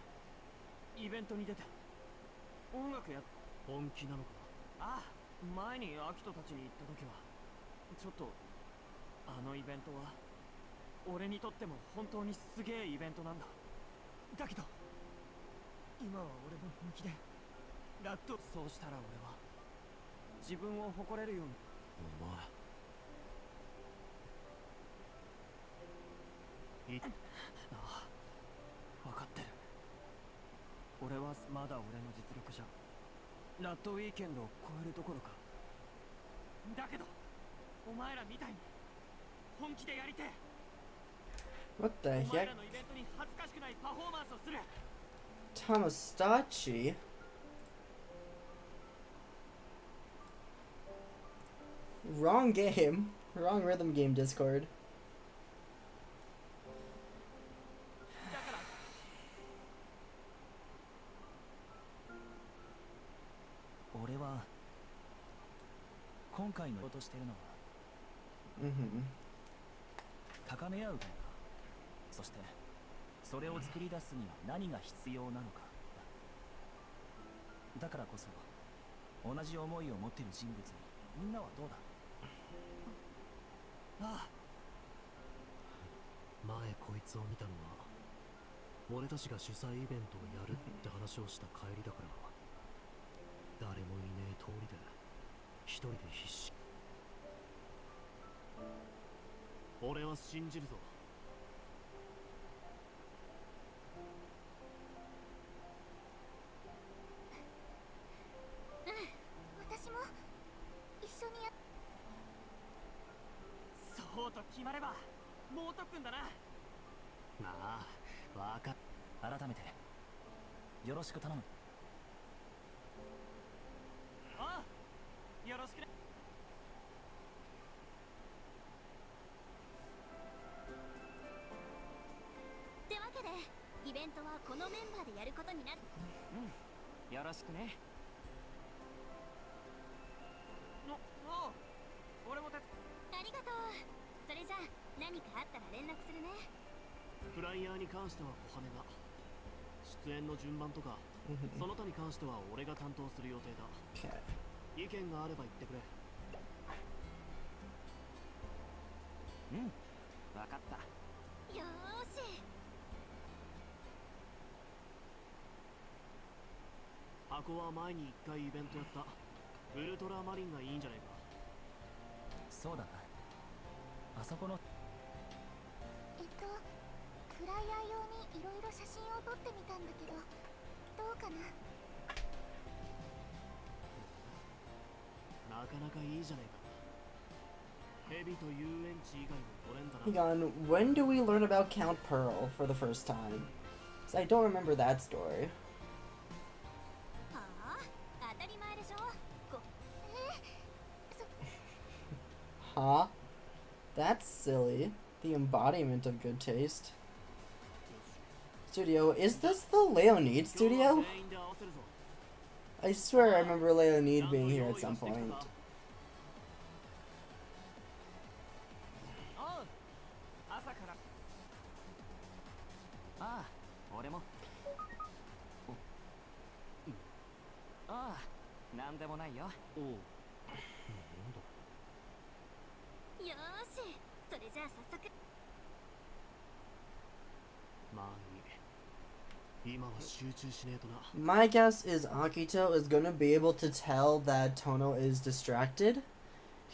イベントに出て音楽や。本気なのか？ああ、前にアキトたちに行った時はちょっとあのイベントは俺にとっても本当にすげえイベントなんだ。だけど今は俺も本気でラッド。そうしたら俺は自分を誇れるように。お前ああ、分かってる。俺はまだ俺の実力じゃラッドウィーケンドを超えるどころか。だけどお前らみたいに本気でやりてえ。 What the お前 heck? らのイベントに恥ずかしくないパフォーマンスをする。 Tamastachi? Wrong game. Wrong rhythm game, Discord. だから俺は今回のことしてるのは Mm-hmm. 高め合う文化、そしてそれを作り出すには何が必要なのかだ。だからこそ同じ思いを持っている人物にみんなはどうだ。ああ、前こいつを見たのは俺たちが主催イベントをやるって話をした帰りだから、誰もいねえ通りで一人で必死。俺は信じるぞ。私も一緒にや。そうと決まればもう特訓だな。なあ、わかっ。改めてよろしく頼む。ああ、よろしくね。ってわけでイベントはこのメンバーでやることになる。うん、よろしくね。俺も手伝ありがとう。それじゃあ何かあったら連絡するね。フライヤーに関しては小羽が、出演の順番とかその他に関しては俺が担当する予定だ。 Okay. 意見があれば言ってくれ。うん、わかった。よーし。箱は前に1回イベントやったウルトラマリンがいいんじゃないか。そうだな、あそこのフライヤー用にいろいろ写真を撮ってみたんだけどどうかな。なかなかいいじゃないか。蛇と遊園地以外も来れんだな。 Hang on, when do we learn about Count Pearl for the first time? 'Cause I don't remember that story. はあ、当たり前でしょ。Huh? That's silly. The embodiment of good taste. Studio, is this the Leonid studio? 全員で合わせるぞ。 I swear I remember Leonid being here at some point. おう、朝から。ああ、俺も。ああ、なんでもないよ。おう、なんだ。よーし、それじゃあ早速。まあいい。今は集中しねえとな。 My guess is Akito is gonna be able to tell that Tono is distracted.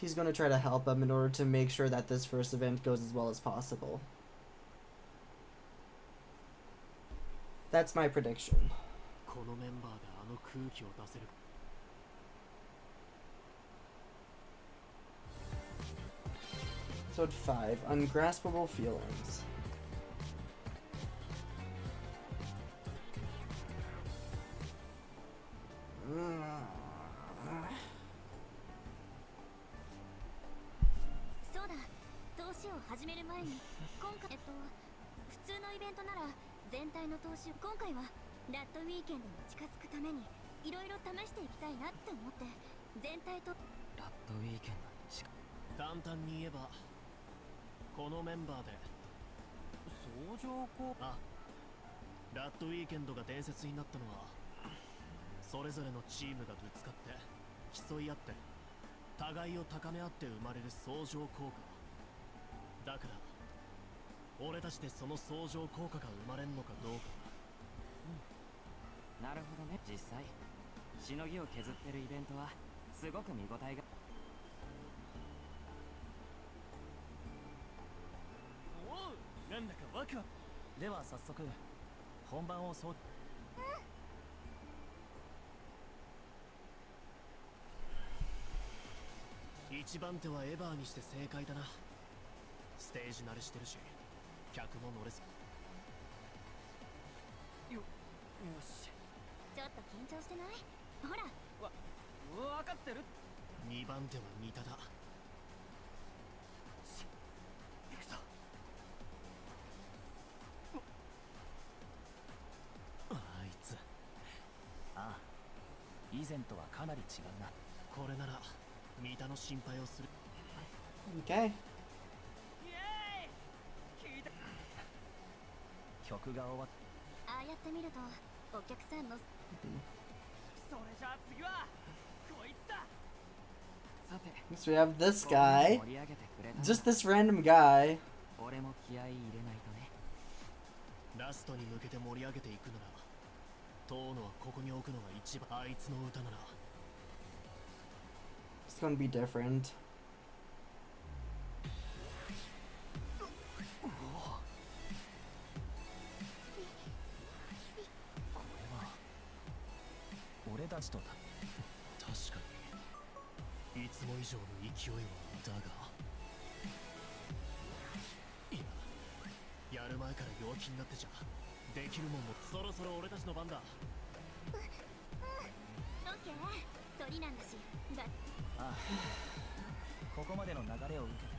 He's gonna try to help him in order to make sure that this first event goes as well as possible. That's my prediction. このメンバーであの空気を出せる。 Episode 5, Ungraspable Feelings. Mm. そうだ、投資を始める前に今回普通のイベントなら全体の投資、今回はラッドウィーケンドに近づくためにいろいろ試していきたいなって思って全体とラッドウィーケンドに近簡単に言えばこのメンバーで相乗効果。ラッドウィーケンドが伝説になったのはそれぞれのチームがぶつかって競い合って互いを高め合って生まれる相乗効果だから、俺たちでその相乗効果が生まれんのかどうか。なるほどね。実際しのぎを削ってるイベントはすごく見応えが。おう、なんだかワクワク。では早速本番をそう。一番手はエヴァーにして正解だな。ステージ慣れしてるし客も乗れす。よし。ちょっと緊張してない？ほらわかってる。二番手は三田だ。行くぞ。あいつ。ああ、以前とはかなり違うな。これなら三田の心配をする。 Okay. 曲が終わっ。ああやってみるとお客さんのそれじゃあ次はこいつだ。さて So we have this guy. 盛り上げてくれたな。 Just this random guy. 俺も気合い入れないとね。ラストに向けて盛り上げていくなら遠野はここに置くのが一番。あいつの歌なら It's gonna be different. 俺たちとだ。確かにいつも以上の勢いはだが、いや、やる前から弱気になってちゃできるもんも。そろそろ俺たちの番だ。オッケー、鳥なんだし。だああ、ここまでの流れを受けて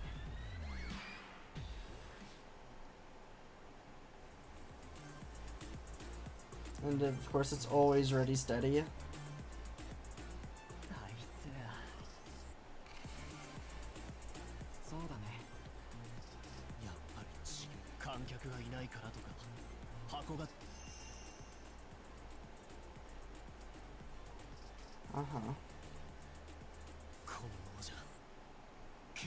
And of course, it's always ready steady. あいつら。そうだね。やっぱり違う。観客がいないからとか箱が。 Uh huh. このままじゃけ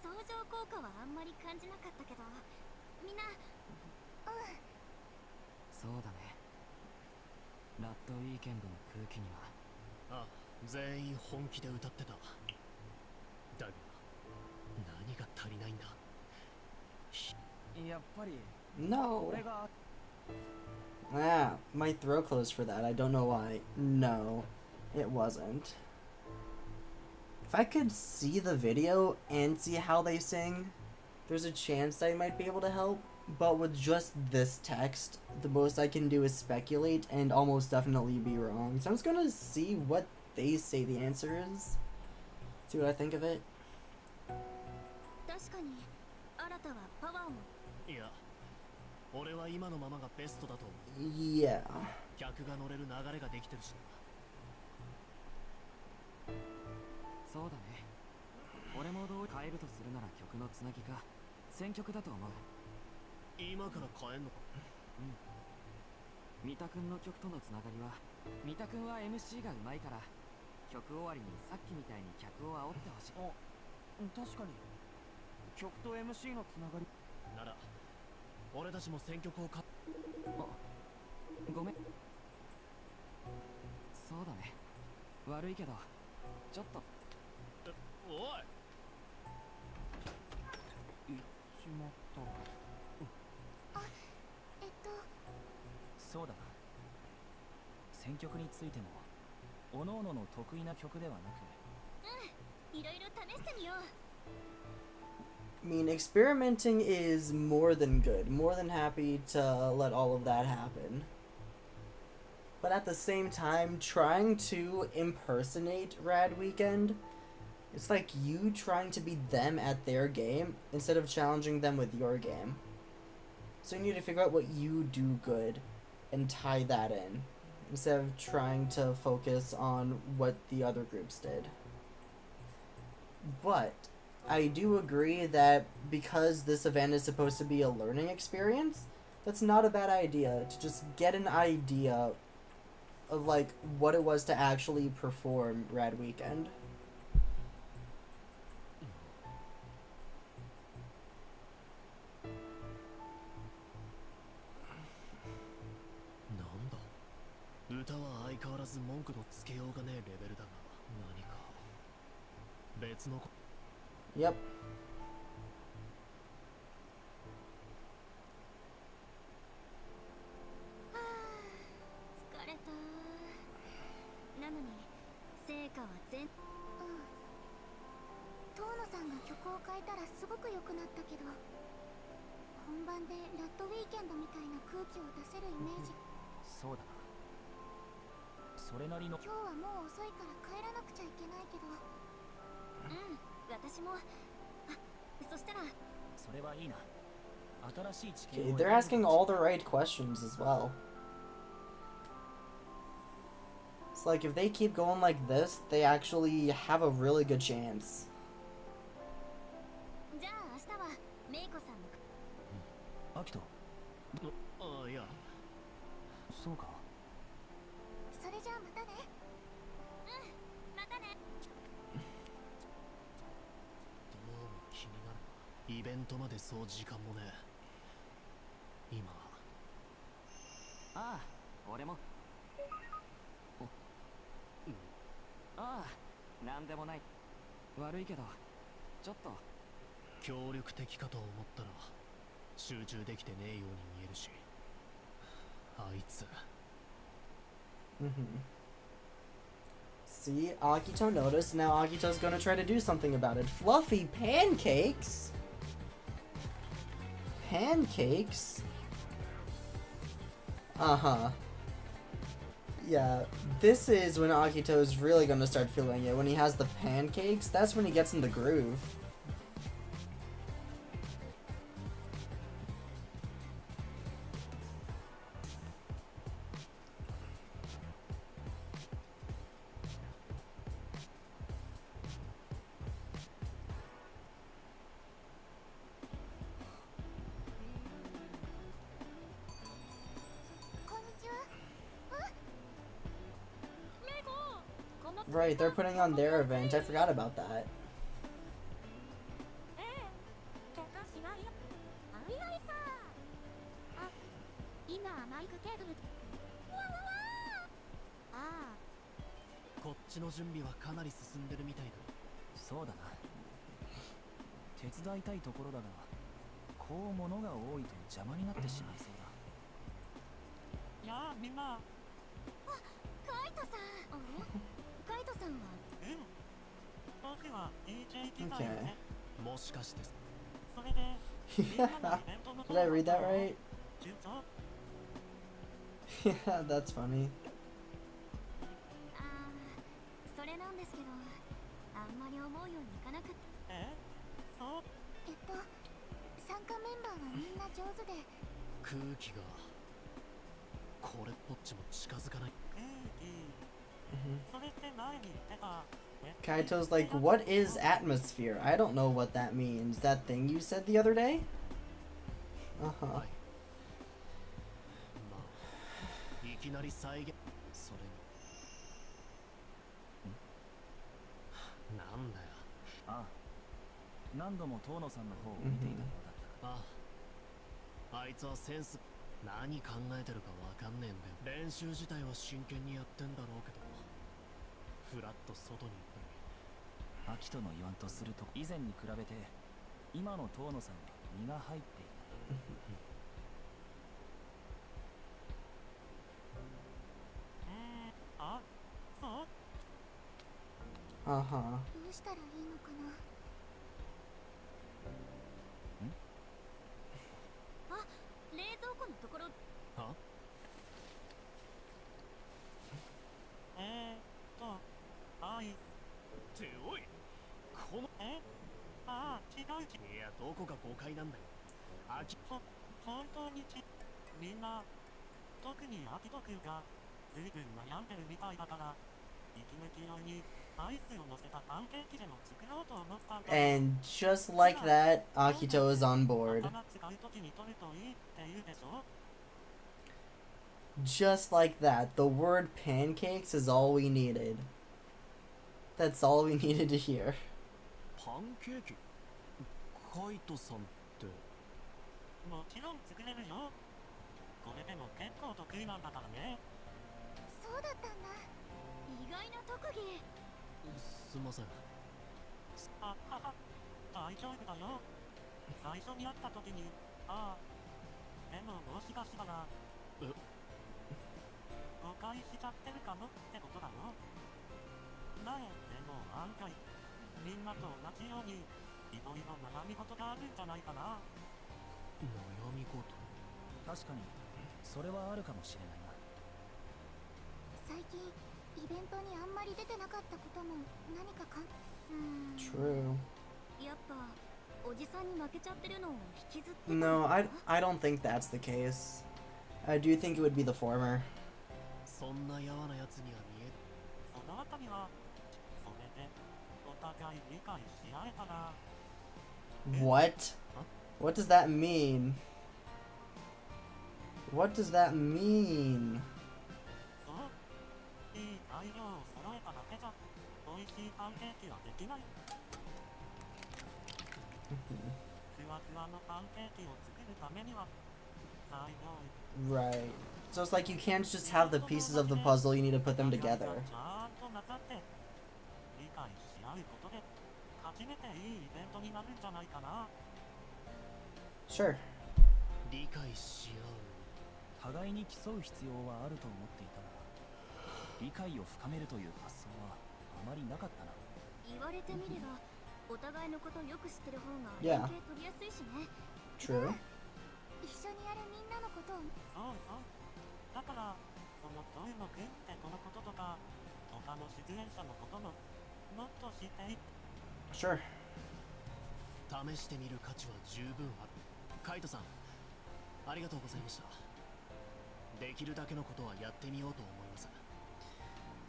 相乗効果はあんまり感じなかったけど、みんなそうだね。ラッドウィーケンドの空気には。あ、全員本気で歌ってた。だが何が足りないんだ。やっぱり No. 俺が Ah, my throat closed for that. I don't know why. No, it wasn't. If I could see the video and see how they sing, there's a chance I might be able to help. But with just this text, the most I can do is speculate and almost definitely be wrong. So I'm just gonna see what they say the answer is. See what I think of it. 確かに新たはパワーを。いや、俺は今のままがベストだと思う。 Yeah. 客が乗れる流れができてるしな。そうだね。俺もどう変えるとするなら曲のつなぎか選曲だと思う。今から変えんのか。三田くんの曲とのつながりは、三田くんは MC がうまいから曲終わりにさっきみたいに客を煽ってほしい。確かに曲と MC のつながり。なら俺たちも選曲をか。ごめん。そうだね。悪いけどちょっと。おい、言っちまった。そうだな。選曲についても各々の得意な曲ではなく、いろいろ試してみよう。I mean, experimenting is more than good. More than happy to let all of that happen. But at the same time, trying to impersonate Rad Weekend, it's like you trying to beat them at their game instead of challenging them with your game. So you need to figure out what you do good and tie that in, instead of trying to focus on what the other groups did. But I do agree that because this event is supposed to be a learning experience, that's not a bad idea to just get an idea of like what it was to actually perform Rad Weekend. 歌は相変わらず文句のつけようがねえレベルだが、何か別の Yep. 疲れた。なのに成果は全。遠野さんが曲を変えたらすごく良くなったけど、本番でラットウィーケンドみたいな空気を出せるイメージ。そうだな。それなりの。今日はもう遅いから帰らなくちゃいけないけど。私も。そしたら。それはいいな。新しい知見 Okay, they're asking all the right questions as well. It's like if they keep going like this, they actually have a really good chance. じゃあ明日はメイコさんの。アキト。ああ、いや。そうか。それじゃあまたね。またね。どうも気になるな。イベントまでそう時間もね。今。ああ、俺も。ああ、なんでもない。悪いけどちょっと。協力的かと思ったら集中できてねえように見えるし、あいつ。See, Akito noticed, now Akito's gonna try to do something about it. Fluffy pancakes? Pancakes? Uh-huh. Yeah, this is when Akito's really gonna start feeling it. When he has the pancakes, that's when he gets in the groove. Right, they're putting on their event. I forgot about that. こっちの準備はかなり進んでるみたいだ。そうだな。手伝いたいところだが、こう物が多いと邪魔になってしまいそうだ。やあ、みんな。カイトさん。カイトさんは。僕は DJ ギターよね。もしかして。それで。Did I read that right? Yeah, that's funny. それなんですけど、あんまり思うようにいかなくて。そう。参加メンバーはみんな上手で。空気がこれっぽっちも近づかない。それって前に言ってた。Kaito's like, what is atmosphere? I don't know what that means. That thing you said the other day? Uh-huh. まあ、いきなり再現。それに。なんだよ。ああ、何度も遠野さんの方を見ていたようだったが、あいつはセンス。何考えてるかわかんねえんだよ。練習自体は真剣にやってんだろうけど、フラッと外に行ったり。秋との言わんとすると、以前に比べて今の遠野さんは身が入っていない。あ、そう Uh huh. どうしたらいいのかな。あ、冷蔵庫のところ。はアイっておい、この違ういや、どこか誤解なんだよ。本当にみんな、特にアキト君が随分悩んでるみたいだから、息抜き用にアイスを乗せたパンケーキでも作ろうと思ったんだ。 And just like that, Akito is on board. 頭使う時に取るといいって言うでしょ。 Just like that, the word pancakes is all we needed. That's all we needed to hear. パンケーキ。カイトさんって。もちろん作れるよ。これでも結構得意なんだからね。そうだったんだ。意外な特技。すいません。あはは、大丈夫だよ。最初に会った時に、でももしかしたら誤解しちゃってるかもってことだよ。前でも案外みんなと同じようにいろいろ悩み事があるんじゃないかな。悩み事。確かにそれはあるかもしれないな。最近イベントにあんまり出てなかったことも何かTrue. やっぱおじさんに負けちゃってるのを引きずってた No, I don't think that's the case. I do think it would be the former. そんなやわなやつには見え。そのあたりはそれでお互い理解し合えたら。 What? What does that mean? What does that mean? そう、いい材料を揃えただけじゃ美味しいパンケーキはできない。ふわふわのパンケーキを作るためには材料 Right. So it's like you can't just have the pieces of the puzzle, you need to put them together. ちゃんと混ざって理解し合うことで初めていいイベントになるんじゃないかな。 Sure. 理解し合う。互いに競う必要はあると思っていたが、理解を深めるという発想はあまりなかったな。言われてみればお互いのことよく知ってる方が Yeah. 連携取りやすいしね。 True. 一緒にやるみんなのことをそうそう。だからそのトイモくんってこのこととか他の出演者のことももっと知ってい。 Sure. 試してみる価値は十分ある。カイトさん、ありがとうございました。できるだけのことはやってみようと思います。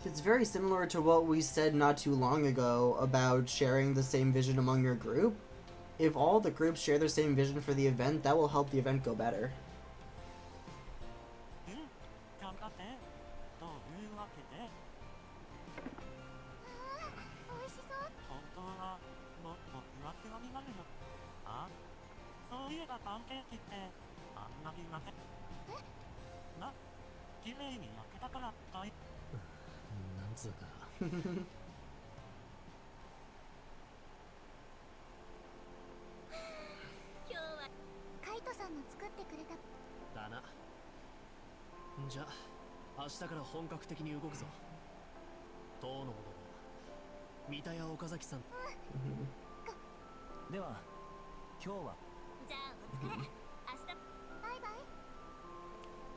It's very similar to what we said not too long ago about sharing the same vision among your group. If all the groups share the same vision for the event, that will help the event go better. 頑張ってというわけで美味しそう。本当はもっとふわふわになるよ。そういえばパンケーキってあんなに混ぜな、綺麗に焼けたからかい。なんつうか。今日はカイトさんの作ってくれた。だな。じゃあ明日から本格的に動くぞ。当のものは三田屋岡崎さん。では今日は。じゃあお疲れ。明日バイバイ。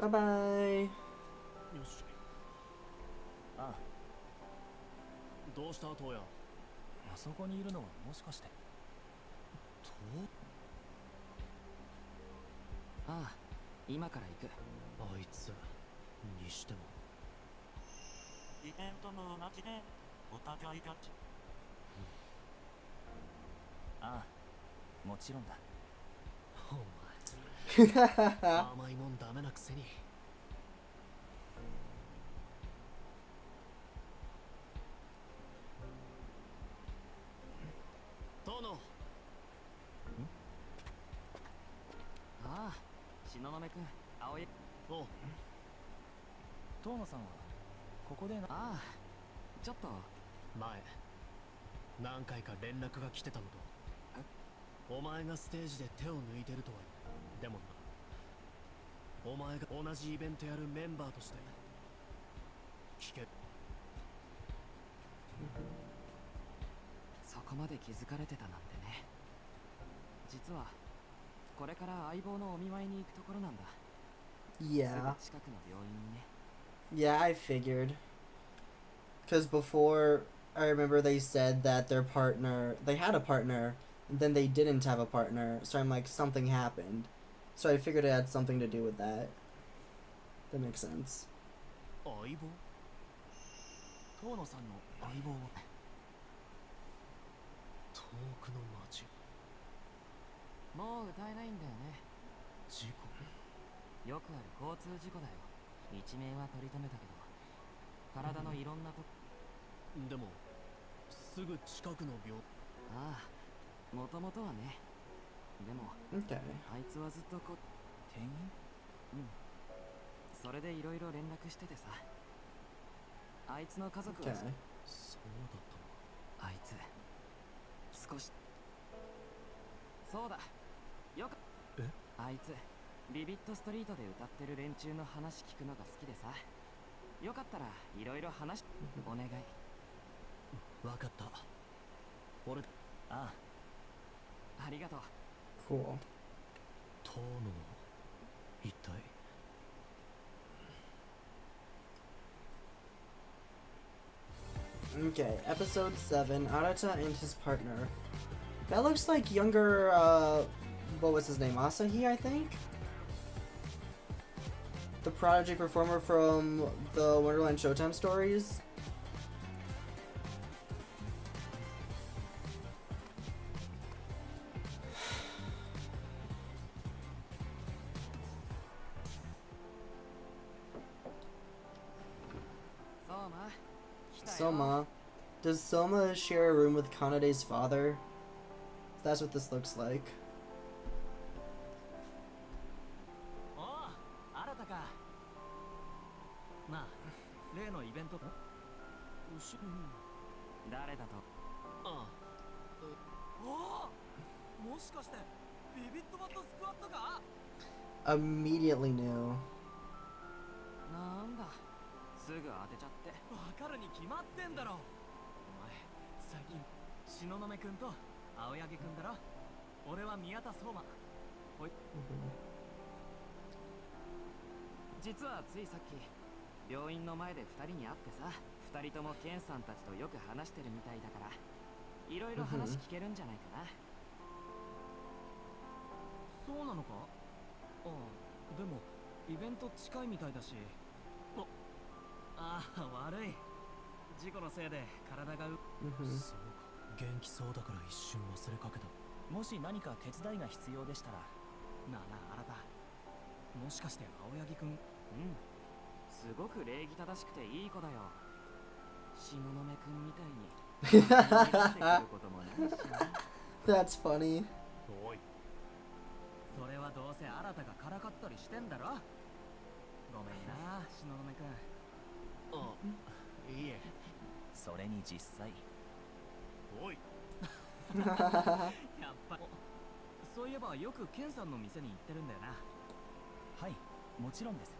Bye bye. よし。ああ、どうしたトウヤ。あそこにいるのはもしかして。ああ、今から行く。あいつにしても。イベントも同じでお互いがああ、もちろんだ。お前甘いもんダメなくせに。殿、おう。遠野さんはここでな。ああ、ちょっと。前何回か連絡が来てたのと。お前がステージで手を抜いてるとは。でもな、お前が同じイベントやるメンバーとして聞け。そこまで気づかれてたなんてね。実はこれから相棒のお見舞いに行くところなんだ。 Yeah. すぐ近くの病院にね。 Yeah, I figured. Because before, I remember they said that their partner, they had a partner, and then they didn't have a partner. So I'm like, something happened. So I figured it had something to do with that. That makes sense. 相棒？遠野さんの相棒？遠くの町。もう歌えないんだよね。事故？よくある交通事故だよ。一命は取り留めたけど、体のいろんなとこ。でもすぐ近くの病。ああ、もともとはね。でも Okay. あいつはずっと転院？うん。それでいろいろ連絡しててさ。あいつの家族は Okay. そうだったのか。あいつ少し。そうだよく。え？あいつビビットストリートで歌ってる連中の話聞くのが好きでさ。よかったらいろいろ話しお願い。わかった。俺、ああ、ありがとう。 Cool. 遠野の一体。Okay, episode 7, Arata and his partner. That looks like younger, what was his name? Asahi, I think? The prodigy performer from the Wonderland Showtime stories. Soma. Does Soma share a room with Kanade's father? That's what this looks like. おお、新たか。なあ、例のイベント。誰だと。ああ。おお、もしかしてビビットバットスクワットか？ Immediately knew. なんだ、すぐ当てちゃって。わかるに決まってんだろ。お前、最近東雲くんと青柳くんだろ。俺は宮田相馬。ほい。実はついさっき病院の前で2人に会ってさ。2人ともケンさんたちとよく話してるみたいだから、いろいろ話聞けるんじゃないかな。そうなのか？ああ、でもイベント近いみたいだし。ああ、悪い。事故のせいで体がそうか。元気そうだから一瞬忘れかけた。もし何か手伝いが必要でしたら。なあなあ、新た。もしかして青柳くん？うん。すごく礼儀正しくていい子だよ。東雲くんみたいに。こともないしな。That's funny. おい。それはどうせ新たがからかったりしてんだろ。ごめんな、東雲くん。あ、いいえ。それに実際。おい。やっぱ。そういえばよくケンさんの店に行ってるんだよな。はい、もちろんです。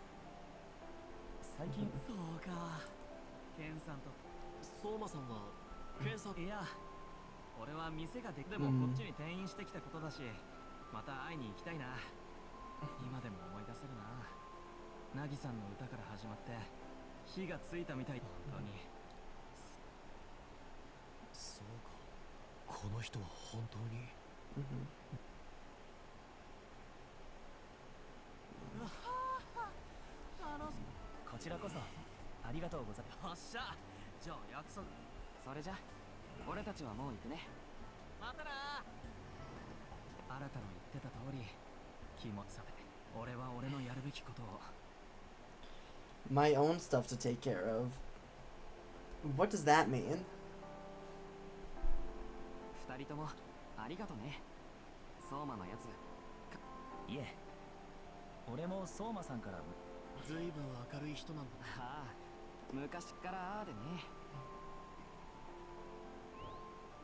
最近。そうか。ケンさんと相馬さんはケンさん。いや、俺は店ができでもこっちに転院してきたことだし、また会いに行きたいな。今でも思い出せるな。凪さんの歌から始まって火がついたみたい。本当に。そうか。この人は本当に。こちらこそありがとうございます。よっしゃ。じゃあ約束。それじゃ俺たちはもう行くね。またな。新たの言ってた通り、気持ちさて俺は俺のやるべきことを。My own stuff to take care of. What does that mean? 2人ともありがとね。相馬のやつ。いえ、俺も相馬さんから。ずいぶん明るい人なんだな。ああ、昔っからああでね。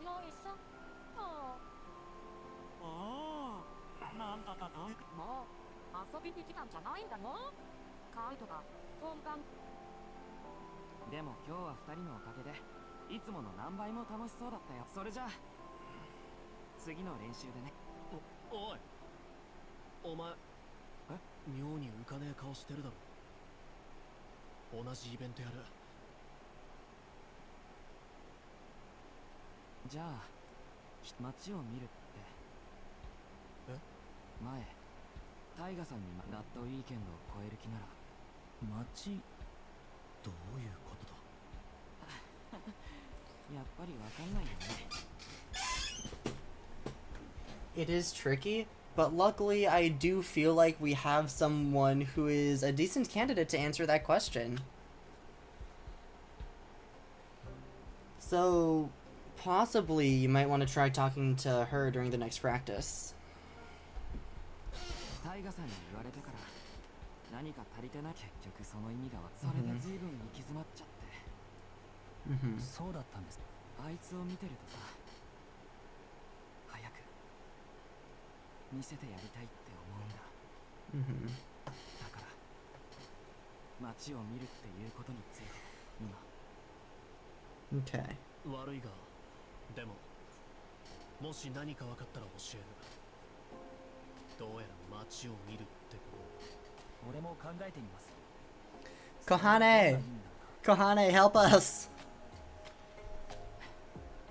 よいしょ。おお、なんだかどういうもう遊びに来たんじゃないんだよ。カイトが本番。でも今日は2人のおかげでいつもの何倍も楽しそうだったよ。それじゃあ次の練習でね。おい、お前妙に浮かねえ顔してるだろ。同じイベントやる。じゃあ街を見るって前タイガさんにラッドウィーケンドを超える気なら。街どういうことだ。やっぱりわかんないよね。 It is tricky, but luckily I do feel like we have someone who is a decent candidate to answer that question. So, possibly you might want to try talking to her during the next practice. タイガさんに言われてから何か足りてない。結局その意味がそれで随分行き詰まっちゃって。そうだったんです。あいつを見てるとさ、早く見せてやりたいって思うんだ。だから街を見るっていうことについて今。Okay. 悪いが、でももし何か分かったら教える。どうやら街を見るってこと俺も考えてみます。 Kohane! Kohane, help us!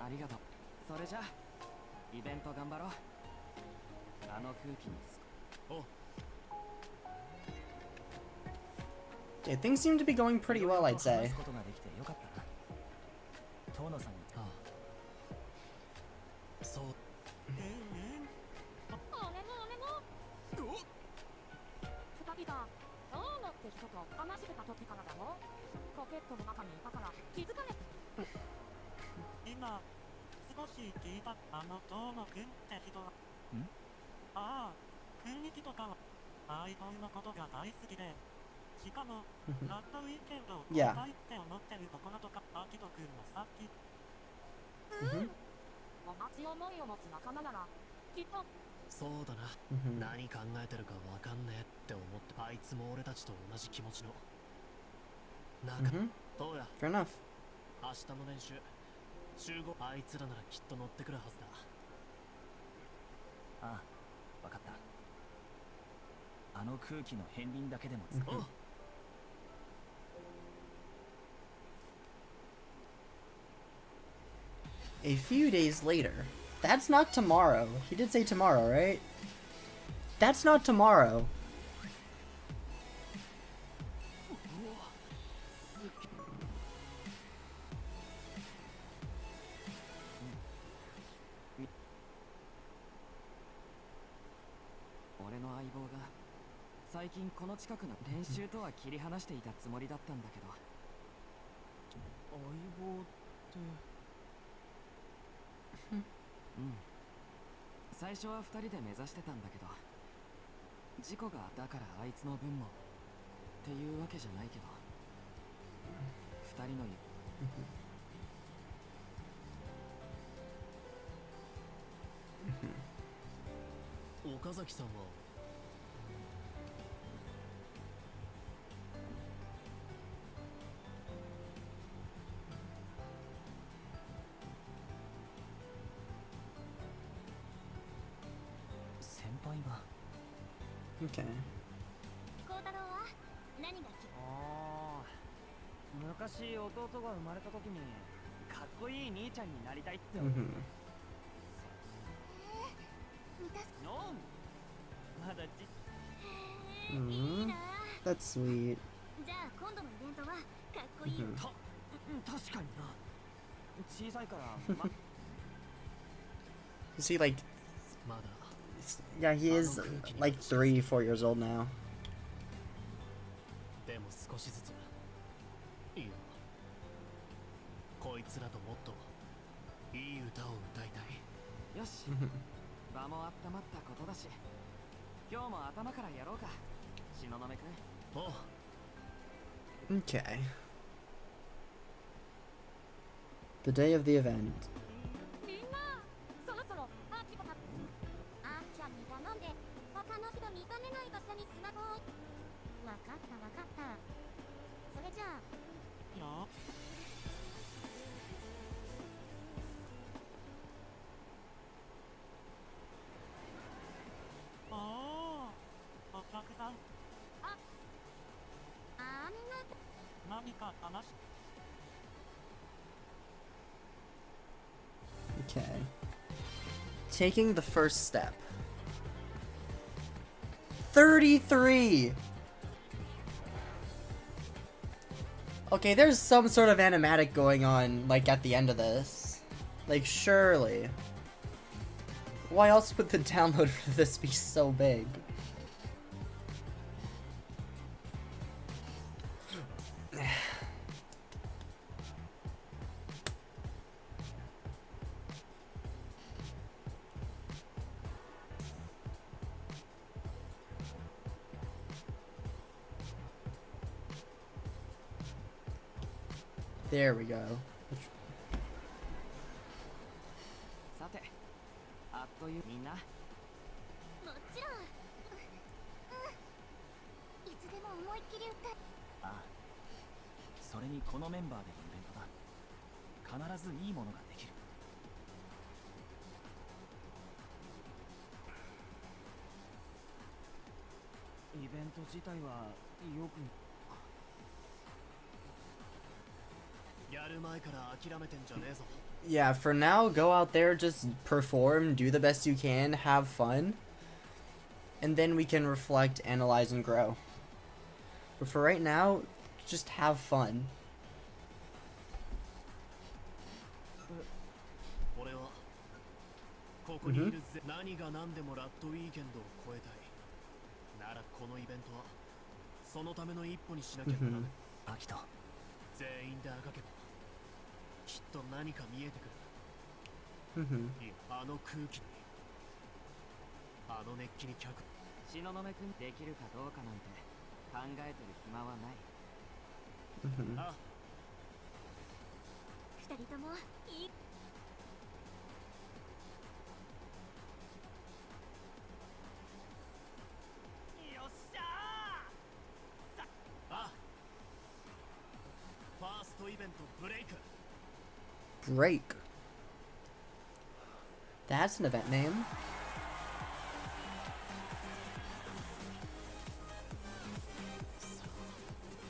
ありがとう。それじゃあイベント頑張ろう。あの空気に。お Okay, things seem to be going pretty well, I'd say. 話すことができてよかったな。遠野さんに。ああ、そう。俺も二人がどうなって人と話してた時からだろ。ポケットの中にいたから気づかねえ。今少し聞いた。あの遠野くんって人はああ、雰囲気とかはアイコンのことが大好きで、しかもラッドウィーケンドを来たいって思ってるところとか。アキトくんもさっき同じ思いを持つ仲間ならきっと。そうだな、何考えてるかわかんねえって思って。あいつも俺たちと同じ気持ちの仲間。どうや Fair enough. 明日の練習集合。あいつらならきっと乗ってくるはずだ。ああ、わかった。あの空気の片鱗だけでも使おう。A few days later. That's not tomorrow. He did say tomorrow, right? That's not tomorrow. Ore no aibou ga saikin kono chikakuの練習とは切り離していたつもりだったんだけど。相棒って。最初は2人で目指してたんだけど、事故がだからあいつの分もっていうわけじゃないけど、2人の岡崎さんは先輩が。 Okay. 孝太郎は何がああ、昔弟が生まれた時にかっこいい兄ちゃんになりたいって思う。満たす。ノンまだいいな。 That's sweet. じゃあ今度のイベントはかっこいいよ。確かにな。小さいから、Is he like... まだ Yeah, he is like 3, 4 years old now. でも少しずついいよ。こいつらともっといい歌を歌いたい。よし、場も温まったことだし、今日も頭からやろうか、東雲くん。おう、Okay. The day of the event. みんなそろそろパーティーとかあーちゃんに頼んで他の人見かねない場所にスマホをわかったわかったそれじゃあよおーお客さんあんな何か話し Okay. Taking the first step. 33! Okay, there's some sort of animatic going on, like, at the end of this. Like, surely. Why else would the download for this be so big? There we go. さて、あっというみんな。もちろんいつでも思いっきり歌いああ、それにこのメンバーでのイベントだ。必ずいいものができる。イベント自体はよくやる前から諦めてんじゃねえぞ。 Yeah, for now, go out there, just perform, do the best you can, have fun. And then we can reflect, analyze, and grow. But for right now, just have fun. 俺はここにいるぜ、何が何でもラッドウィーケンドを超えたいならこのイベントはそのための一歩にしなきゃならない。アキト。全員であがけばきっと何か見えてくる。 Mhm. いやあの空気にあの熱気に客東雲くんできるかどうかなんて考えてる暇はない。 Mhm. あ二人ともいいあファーストイベントブレイク Break. That's an event name.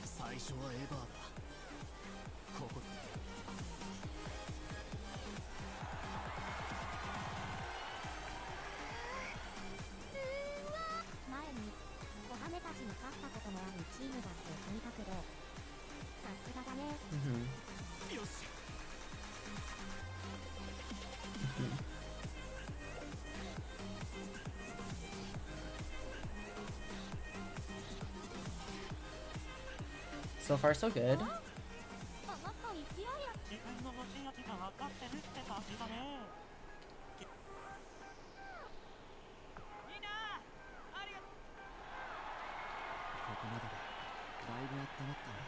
最初はエヴァーだ。ここ前に小羽たちに勝ったことのあるチームだって聞いたけどさすがだね Mhm. よし So far, so good. あなた勢いや自分の持ち味が分かってるって感じだね。みんなありがとう。ここまででだいぶやってなったね。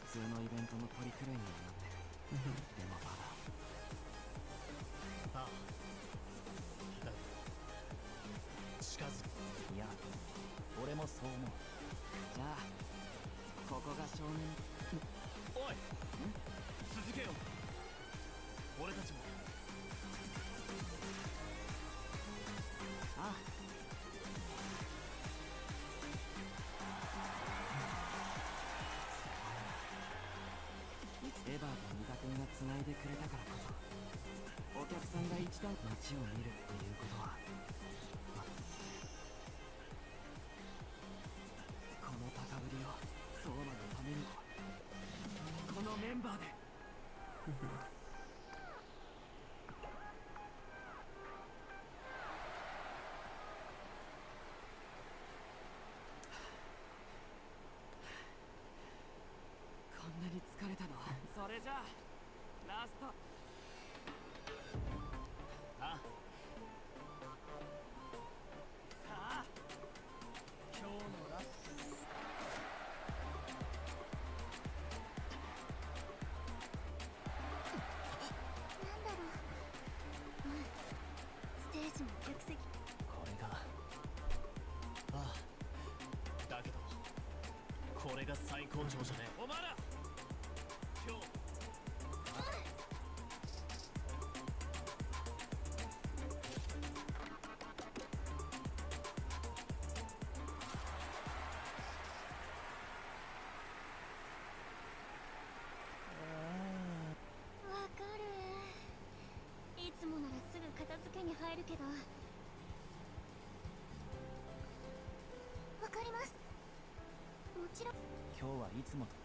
普通のイベントの鳥くらいにはなってる。でもまだ。ああだ近づくいや、俺もそう思う。じゃあここが正念。おい続けよう俺たちもああ。いつエヴァーと三田君が繋いでくれたからこそお客さんが一段街を見るっていうことは、この高ぶりを相馬のためにもこのメンバーで。こんなに疲れたのはそれじゃあラスト。あさあ今日のラス根性じゃねお前ら今日わかる。いつもならすぐ片付けに入るけど。わかります。もちろん。今日はいつもと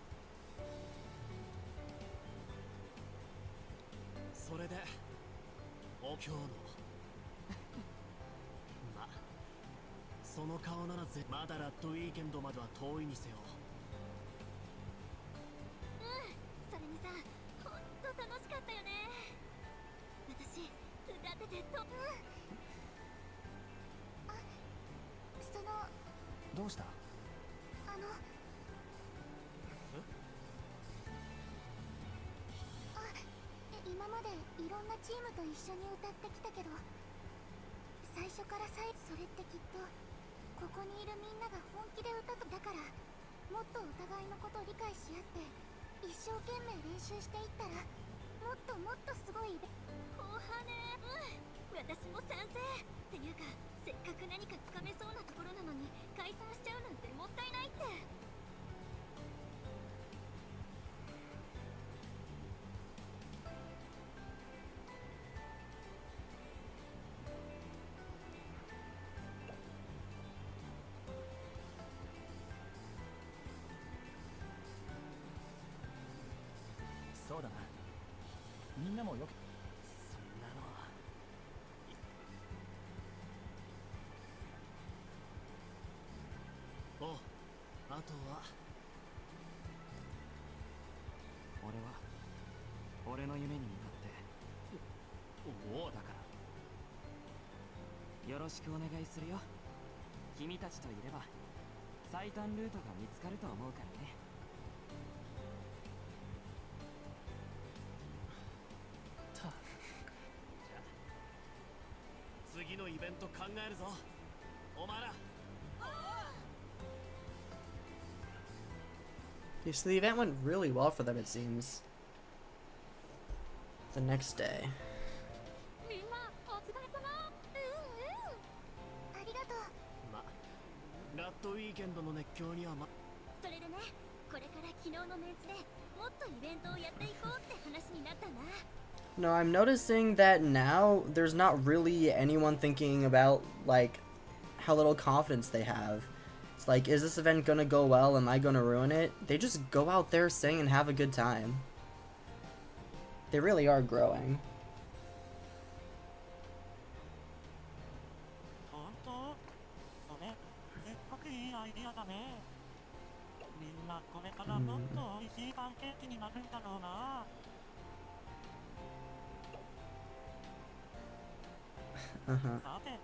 それでお今日のまその顔ならまだラッドウィーケンドまでは遠いにせよ。それにさ、ほんと楽しかったよね。私歌っててあ、そのどうした？今までいろんなチームと一緒に歌ってきたけど、最初からそれってきっとここにいるみんなが本気で歌っただから、もっとお互いのことを理解し合って一生懸命練習していったら、もっともっとすごい後半ね。私も賛成っていうか、せっかく何かつかめそうなところなのに解散しちゃうなんてもったいないって。そうだな。みんなもよくそんなのはおあとは俺の夢に向かっておおだからよろしくお願いするよ。君たちといれば最短ルートが見つかると思うからね。たじゃあ次のイベント考えるぞお前ら。 Okay, so the event went really well for them, it seems. The next day. みんなお疲れ様。ありがとう。まラッドウィーケンドの熱狂にはそれでね、これから昨日のメンツでもっとイベントをやっていこうって話になったんだ。 No, I'm noticing that now there's not really anyone thinking about, like, how little confidence they have. It's like, is this event gonna go well? Am I gonna ruin it? They just go out there, sing, and have a good time. They really are growing. 本当それすっごくいいアイディアだね。みんなこれからもっと美味しいパンケーキになるんだろうな。さて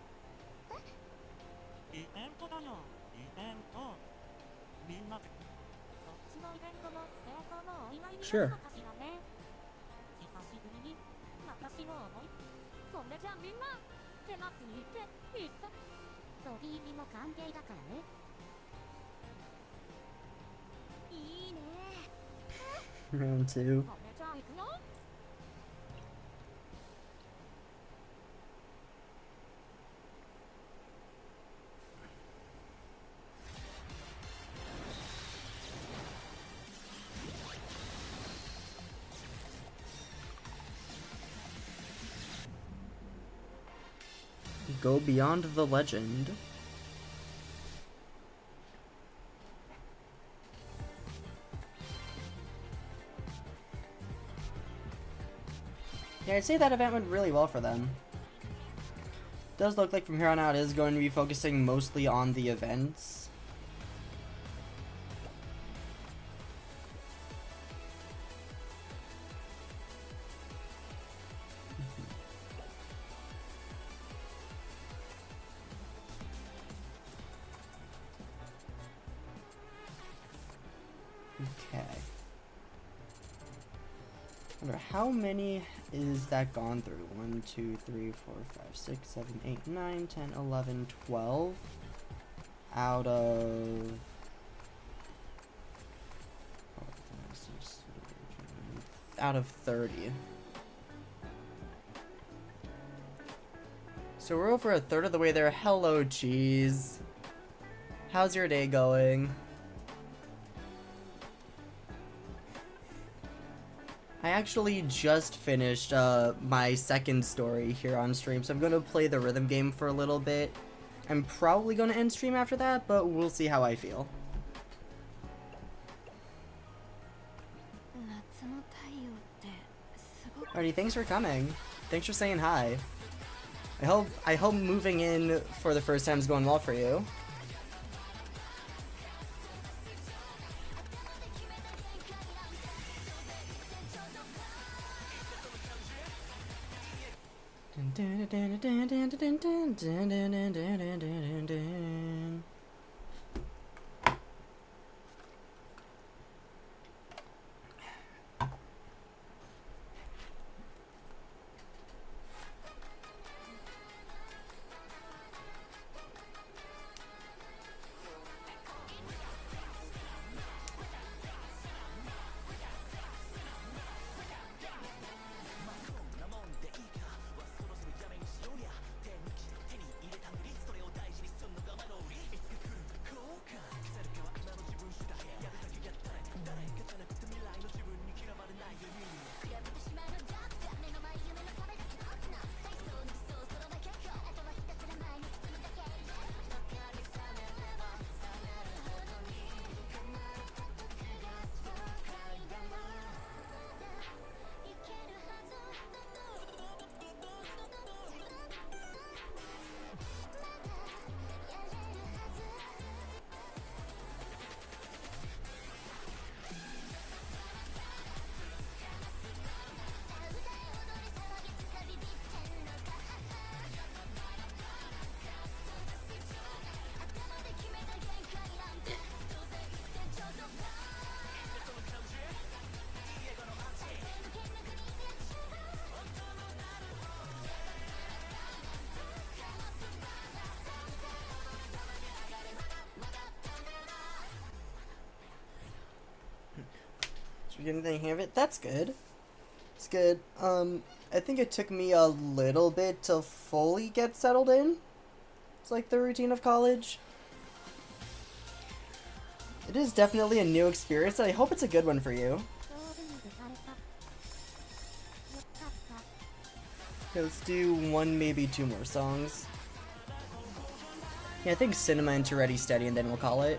イベントだよ、イベント。みんなでそっちのイベントの成功のお祝いになるのかしらね。久しぶりに私の思い。それじゃあみんなテラスに行って行った飛び入りの歓迎だからね。いいね。 Round 2. それじゃあ行くよ。Go beyond the legend. Yeah, I'd say that event went really well for them. Does look like from here on out it is going to be focusing mostly on the events. Okay. I wonder how many is that gone through? 1, 2, 3, 4, 5, 6, 7, 8, 9, 10, 11, 12 out of out of 30. So we're over a third of the way there. Hello, cheese. How's your day going? I actually just finished my second story here on stream, so I'm going to play the rhythm game for a little bit. I'm probably going to end stream after that, but we'll see how I feel. Alrighty, thanks for coming. Thanks for saying hi. I hope moving in for the first time is going well for you. You're getting the hang of it? That's good. It's good. I think it took me a little bit to fully get settled in. It's like the routine of college. It is definitely a new experience, and I hope it's a good one for you. Okay, let's do one, maybe two more songs. Yeah, I think Cinema into Ready Steady, and then we'll call it.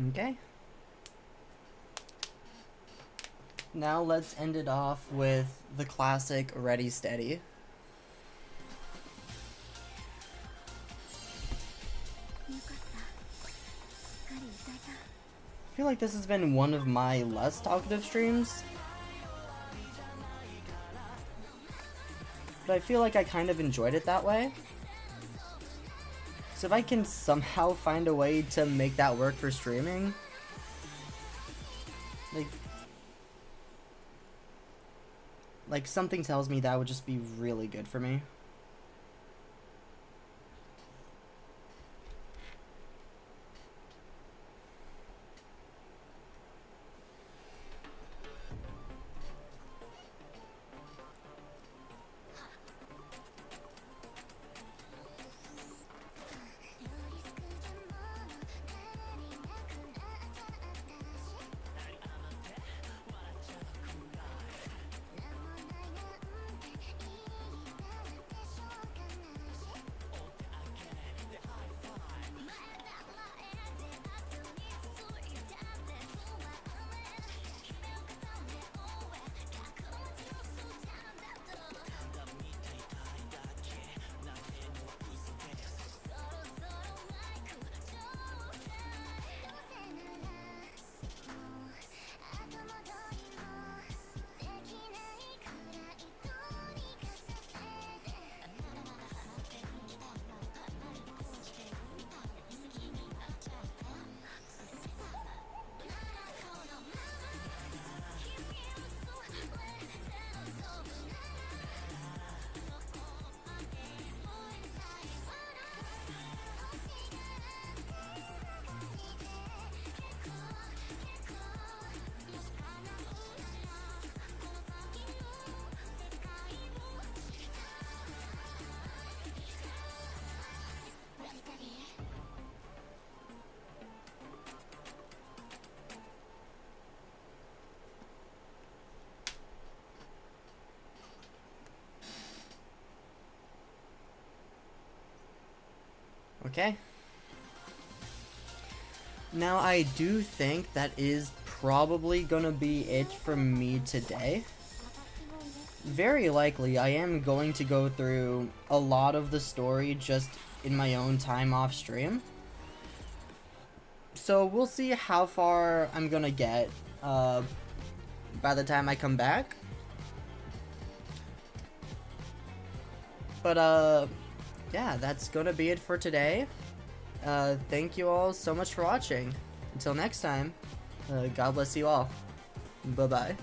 Okay. Now let's end it off with the classic Ready Steady. I feel like this has been one of my less talkative streams. But I feel like I kind of enjoyed it that way. So if I can somehow find a way to make that work for streaming, like something tells me that would just be really good for me. Okay. Now I do think that is probably gonna be it from me today. Very likely I am going to go through a lot of the story just in my own time off stream. So we'll see how far I'm gonna get by the time I come back. But yeah, that's gonna be it for today. Thank you all so much for watching. Until next time, God bless you all. Bye-bye.